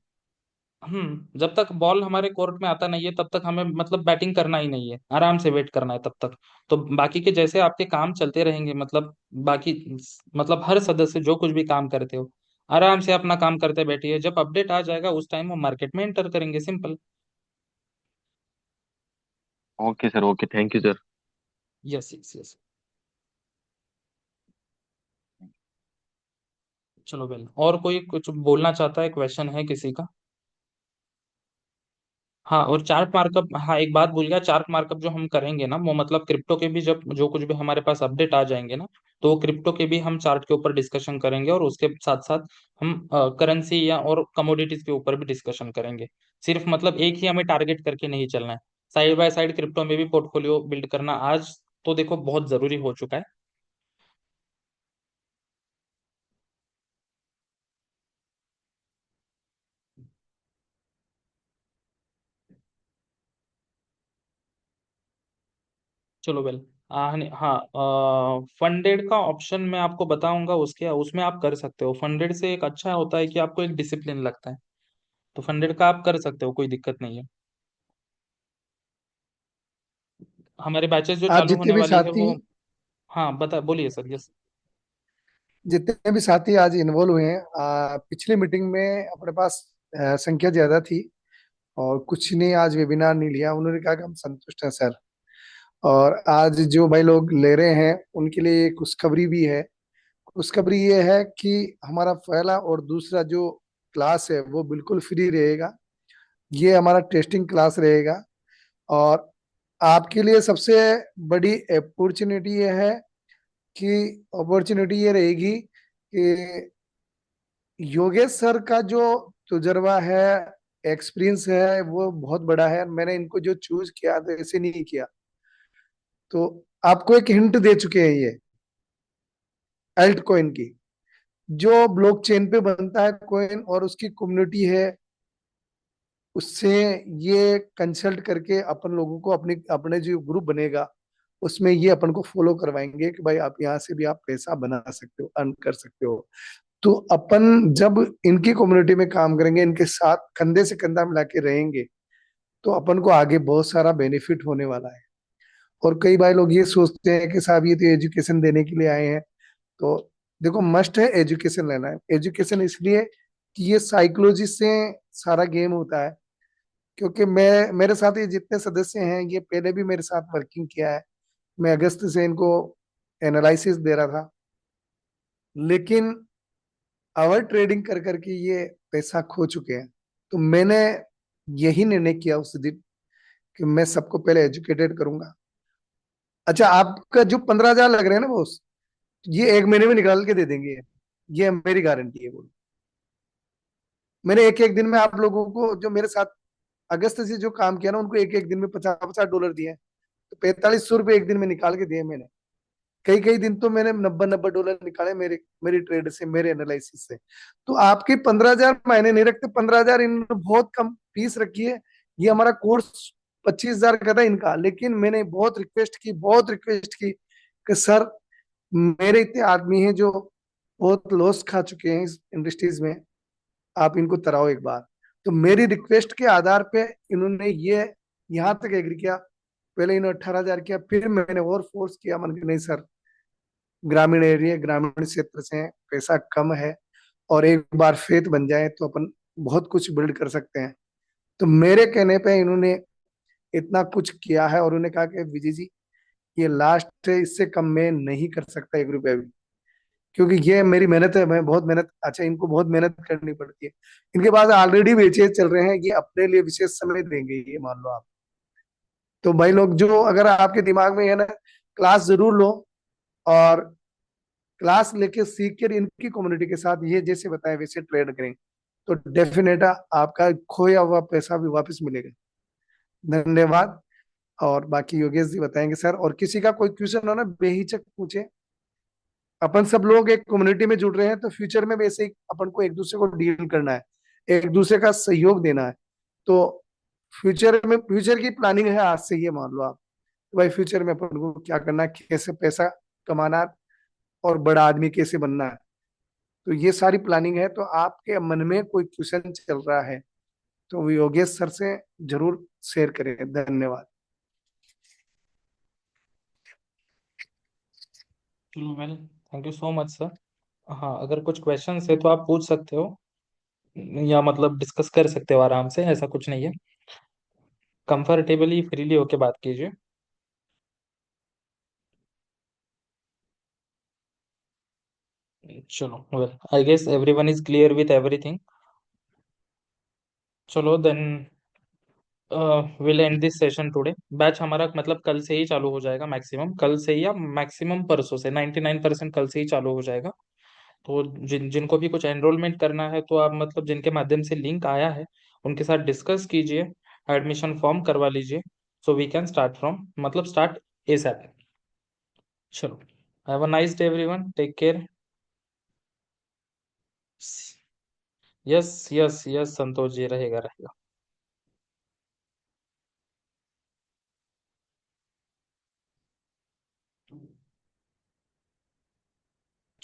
जब तक बॉल हमारे कोर्ट में आता नहीं है तब तक हमें मतलब बैटिंग करना ही नहीं है, आराम से वेट करना है तब तक। तो बाकी के जैसे आपके काम चलते रहेंगे, मतलब बाकी मतलब हर सदस्य जो कुछ भी काम करते हो, आराम से अपना काम करते बैठिए, जब अपडेट आ जाएगा उस टाइम हम मार्केट में एंटर करेंगे, simple. Okay sir, okay, thank you sir. Yes yes yes. चलो वेल, और कोई कुछ बोलना चाहता है, क्वेश्चन है किसी का? हाँ, और चार्ट मार्कअप, हाँ एक बात भूल गया, चार्ट मार्कअप जो हम करेंगे ना वो मतलब क्रिप्टो के भी, जब जो कुछ भी हमारे पास अपडेट आ जाएंगे ना, तो वो क्रिप्टो के भी हम चार्ट के ऊपर डिस्कशन करेंगे, और उसके साथ साथ हम करेंसी या और कमोडिटीज के ऊपर भी डिस्कशन करेंगे। सिर्फ मतलब एक ही हमें टारगेट करके नहीं चलना है, साइड बाय साइड क्रिप्टो में भी पोर्टफोलियो बिल्ड करना आज तो देखो बहुत जरूरी हो चुका है। चलो वेल, हाँ, फंडेड का ऑप्शन मैं आपको बताऊंगा, उसके उसमें आप कर सकते हो। फंडेड से एक अच्छा होता है कि आपको एक डिसिप्लिन लगता है, तो फंडेड का आप कर सकते हो, कोई दिक्कत नहीं है। हमारे बैचेस जो आज चालू जितने होने भी वाली है साथी वो। हाँ, बता, बोलिए सर। यस। जितने भी साथी आज इन्वॉल्व हुए हैं, पिछली मीटिंग में अपने पास संख्या ज्यादा थी और कुछ ने आज वेबिनार नहीं लिया। उन्होंने कहा कि हम संतुष्ट हैं सर। और आज जो भाई लोग ले रहे हैं उनके लिए एक खुशखबरी भी है। खुशखबरी ये है कि हमारा पहला और दूसरा जो क्लास है वो बिल्कुल फ्री रहेगा। ये हमारा टेस्टिंग क्लास रहेगा। और आपके लिए सबसे बड़ी अपॉर्चुनिटी ये है कि अपॉर्चुनिटी ये रहेगी कि योगेश सर का जो तजुर्बा है, एक्सपीरियंस है, वो बहुत बड़ा है। मैंने इनको जो चूज किया तो ऐसे नहीं किया। तो आपको एक हिंट दे चुके हैं ये अल्ट कॉइन की, जो ब्लॉकचेन पे बनता है कॉइन और उसकी कम्युनिटी है, उससे ये कंसल्ट करके अपन लोगों को अपने अपने जो ग्रुप बनेगा उसमें ये अपन को फॉलो करवाएंगे कि भाई आप यहाँ से भी आप पैसा बना सकते हो, अर्न कर सकते हो। तो अपन जब इनकी कम्युनिटी में काम करेंगे, इनके साथ कंधे से कंधा मिला के रहेंगे, तो अपन को आगे बहुत सारा बेनिफिट होने वाला है। और कई बार लोग ये सोचते हैं कि साहब ये तो एजुकेशन देने के लिए आए हैं। तो देखो, मस्ट है एजुकेशन लेना है। एजुकेशन इसलिए कि ये साइकोलॉजी से सारा गेम होता है। क्योंकि मैं, मेरे साथ ये जितने सदस्य हैं ये पहले भी मेरे साथ वर्किंग किया है। मैं अगस्त से इनको एनालिसिस दे रहा था, लेकिन आवर ट्रेडिंग कर करके ये पैसा खो चुके हैं। तो मैंने यही निर्णय किया उस दिन कि मैं सबको पहले एजुकेटेड करूंगा। अच्छा, आपका जो 15,000 लग रहे हैं ना बॉस, ये एक महीने में निकाल के दे देंगे। ये मेरी गारंटी है। बोलो, मैंने एक एक दिन में आप लोगों को जो मेरे साथ अगस्त से जो काम किया ना, उनको एक एक दिन में 50-50 डॉलर दिए हैं। तो 4500 रुपये एक दिन में निकाल के दिए मैंने। कई कई दिन तो मैंने 90-90 डॉलर निकाले मेरे मेरी ट्रेड से, मेरे एनालिसिस से। तो आपके 15,000 मायने नहीं रखते। 15,000 इन्होंने बहुत कम फीस रखी है। ये हमारा कोर्स 25,000 का था इनका, लेकिन मैंने बहुत रिक्वेस्ट की, बहुत रिक्वेस्ट की कि सर, मेरे इतने आदमी हैं जो बहुत लॉस खा चुके हैं इस इंडस्ट्रीज में, आप इनको तराओ एक बार। तो मेरी रिक्वेस्ट के आधार पे इन्होंने ये यहाँ तक एग्री किया। पहले इन्होंने 18,000 किया, फिर मैंने और फोर्स किया। मन के नहीं सर, ग्रामीण एरिया, ग्रामीण क्षेत्र से पैसा कम है, और एक बार फेथ बन जाए तो अपन बहुत कुछ बिल्ड कर सकते हैं। तो मेरे कहने पे इन्होंने इतना कुछ किया है, और उन्होंने कहा कि विजय जी, ये लास्ट है, इससे कम मैं नहीं कर सकता 1 रुपया भी। क्योंकि ये मेरी मेहनत है, मैं बहुत मेहनत, अच्छा इनको बहुत मेहनत करनी पड़ती है। इनके पास ऑलरेडी बेचे चल रहे हैं, ये अपने लिए विशेष समय देंगे, ये मान लो आप। तो भाई लोग, जो अगर आपके दिमाग में है ना, क्लास जरूर लो। और क्लास लेके सीख कर इनकी कम्युनिटी के साथ ये जैसे बताए वैसे ट्रेड करें, तो डेफिनेट आपका खोया हुआ पैसा भी वापस मिलेगा। धन्यवाद। और बाकी योगेश जी बताएंगे सर। और किसी का कोई क्वेश्चन हो ना, बेहिचक पूछे। अपन सब लोग एक कम्युनिटी में जुड़ रहे हैं, तो फ्यूचर में वैसे ही अपन को एक दूसरे को डील करना है, एक दूसरे का सहयोग देना है। तो फ्यूचर में, फ्यूचर की प्लानिंग है आज से, ये मान लो आप। तो भाई फ्यूचर में अपन को क्या करना है, कैसे पैसा कमाना है, और बड़ा आदमी कैसे बनना है। तो ये सारी प्लानिंग है। तो आपके मन में कोई क्वेश्चन चल रहा है तो वो योगेश सर से जरूर शेयर करें। धन्यवाद। Well, thank you so much sir. हाँ, अगर कुछ क्वेश्चन है तो आप पूछ सकते हो, या मतलब डिस्कस कर सकते हो आराम से, ऐसा कुछ नहीं है। कंफर्टेबली फ्रीली होके बात कीजिए। चलो, well, I guess everyone is clear with everything. चलो then, will end this session today. Batch हमारा मतलब कल से ही चालू हो जाएगा, मैक्सिमम कल से ही, या मैक्सिमम परसों से, 99% कल से ही चालू हो जाएगा। तो जिनको भी कुछ एनरोलमेंट करना है, तो आप मतलब जिनके माध्यम से लिंक आया है उनके साथ डिस्कस कीजिए, एडमिशन फॉर्म करवा लीजिए। So we can start from, मतलब स्टार्ट एसएप। चलो, have a nice day everyone, take care. Yes, yes, yes Santosh ji, रहेगा रहेगा।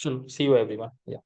चलो सी यू एवरीवन।